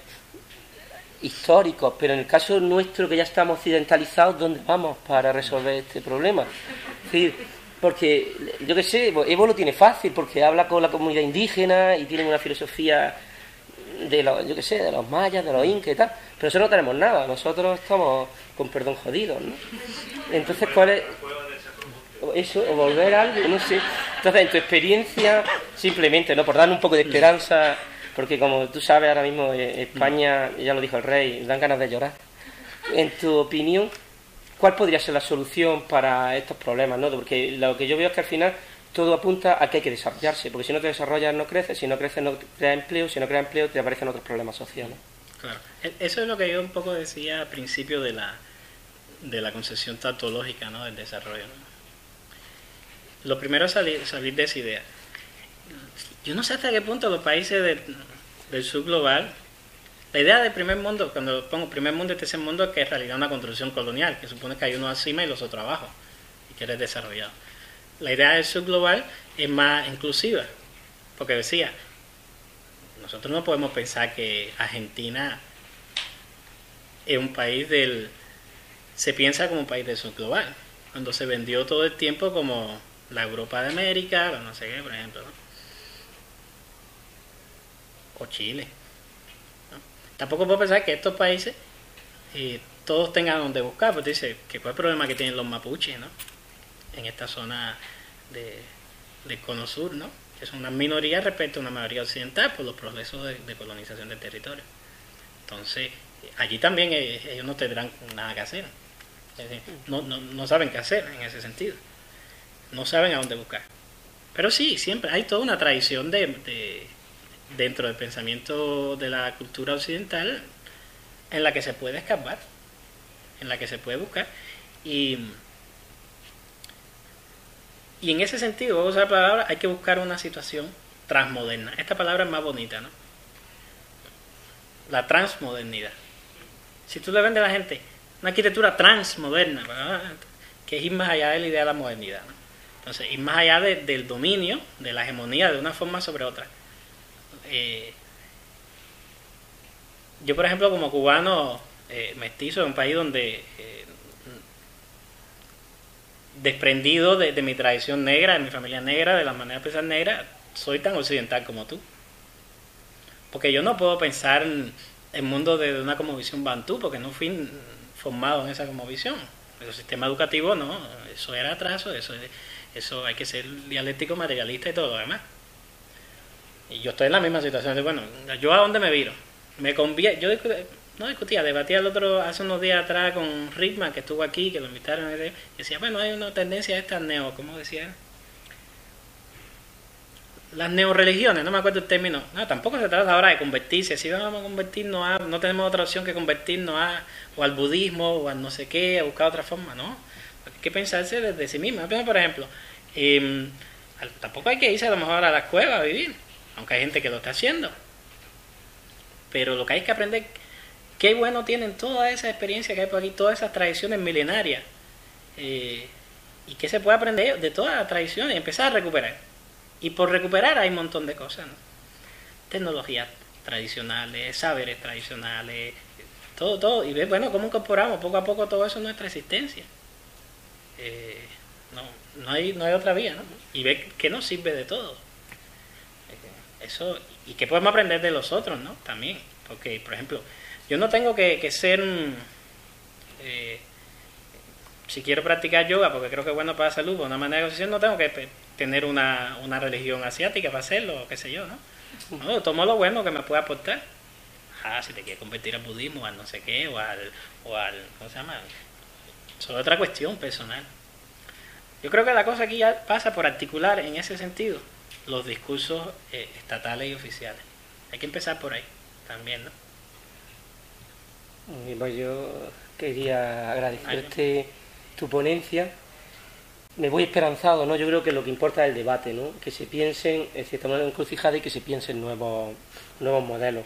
históricos, pero en el caso nuestro, que ya estamos occidentalizados, ¿dónde vamos para resolver este problema? Es decir, porque, yo qué sé, Evo lo tiene fácil porque habla con la comunidad indígena y tiene una filosofía de los mayas, de los incas y tal, pero nosotros no tenemos nada, nosotros estamos, con perdón, jodidos, ¿no? Entonces, ¿cuál es eso? O volver a algo, no sé. Entonces, en tu experiencia, simplemente, ¿no? Por dar un poco de esperanza, porque como tú sabes, ahora mismo España, ya lo dijo el rey, dan ganas de llorar. En tu opinión, ¿cuál podría ser la solución para estos problemas, ¿no? Porque lo que yo veo es que al final todo apunta a que hay que desarrollarse, porque si no te desarrollas no creces, si no creces no creas empleo, si no creas empleo te aparecen otros problemas sociales. Claro, eso es lo que yo un poco decía al principio de la concepción tautológica, ¿no? Del desarrollo, ¿no? Lo primero es salir de esa idea. Yo no sé hasta qué punto los países del sur global, la idea del primer mundo, cuando pongo primer mundo y tercer mundo, es que en realidad es una construcción colonial, que supone que hay uno encima y los otros abajo, y que eres desarrollado. La idea del sur global es más inclusiva, porque decía, nosotros no podemos pensar que Argentina es un país se piensa como un país del sur global, cuando se vendió todo el tiempo como la Europa de América, o no sé qué, por ejemplo, ¿no? O Chile, ¿no? Tampoco puedo pensar que estos países todos tengan donde buscar, porque dice que cuál es el problema que tienen los mapuches, ¿no? En esta zona del cono sur, ¿no? Que son una minoría respecto a una mayoría occidental por los procesos de colonización del territorio. Entonces, allí también ellos no tendrán nada que hacer. Es decir, no saben qué hacer en ese sentido. No saben a dónde buscar. Pero sí, siempre hay toda una tradición dentro del pensamiento de la cultura occidental en la que se puede escapar, en la que se puede buscar. Y en ese sentido, voy a usar la palabra, hay que buscar una situación transmoderna. Esta palabra es más bonita, ¿no? La transmodernidad. Si tú le vendes a la gente una arquitectura transmoderna, ¿verdad? Que es ir más allá de la idea de la modernidad, ¿no? Entonces, ir más allá del dominio, de la hegemonía de una forma sobre otra. Yo, por ejemplo, como cubano mestizo de un país donde desprendido de mi tradición negra, de mi familia negra, de la manera de pensar negra, soy tan occidental como tú. Porque yo no puedo pensar en el mundo de una cosmovisión bantú, porque no fui formado en esa cosmovisión. El sistema educativo no, eso era atraso, eso hay que ser dialéctico, materialista y todo lo demás. Y yo estoy en la misma situación de, bueno, ¿yo a dónde me viro? Debatía hace unos días atrás con Rickman, que estuvo aquí, que lo invitaron, y decía, bueno, hay una tendencia a estas ¿cómo decía? Las neoreligiones, no me acuerdo el término. No, tampoco se trata ahora de convertirse. Si vamos a convertirnos no tenemos otra opción que convertirnos o al budismo, o al no sé qué, a buscar otra forma, ¿no? Hay que pensarse desde sí mismo. Por ejemplo, tampoco hay que irse a lo mejor a las cuevas a vivir, aunque hay gente que lo está haciendo. Pero lo que hay que aprender, qué bueno tienen toda esa experiencia que hay por aquí, todas esas tradiciones milenarias, y qué se puede aprender de todas las tradiciones y empezar a recuperar. Y por recuperar hay un montón de cosas, ¿no? Tecnologías tradicionales, saberes tradicionales, todo. Y ves, bueno, cómo incorporamos poco a poco todo eso en nuestra existencia. No hay otra vía, ¿no? Y ves que nos sirve de todo. Eso, y que podemos aprender de los otros, ¿no? También. Porque, por ejemplo, yo no tengo que ser... si quiero practicar yoga, porque creo que es bueno para la salud, por una manera de negociación, no tengo que tener una religión asiática para hacerlo, o qué sé yo, ¿no? No, tomo lo bueno que me puede aportar. Si te quieres convertir al budismo, al no sé qué, o al ¿cómo se llama? Eso es otra cuestión personal. Yo creo que la cosa aquí ya pasa por articular en ese sentido los discursos estatales y oficiales. Hay que empezar por ahí también, ¿no? Y pues yo quería agradecerte tu ponencia. Me voy esperanzado, ¿no? Yo creo que lo que importa es el debate, ¿no? Que se piensen, en cierta manera, encrucijada y que se piensen nuevos modelos.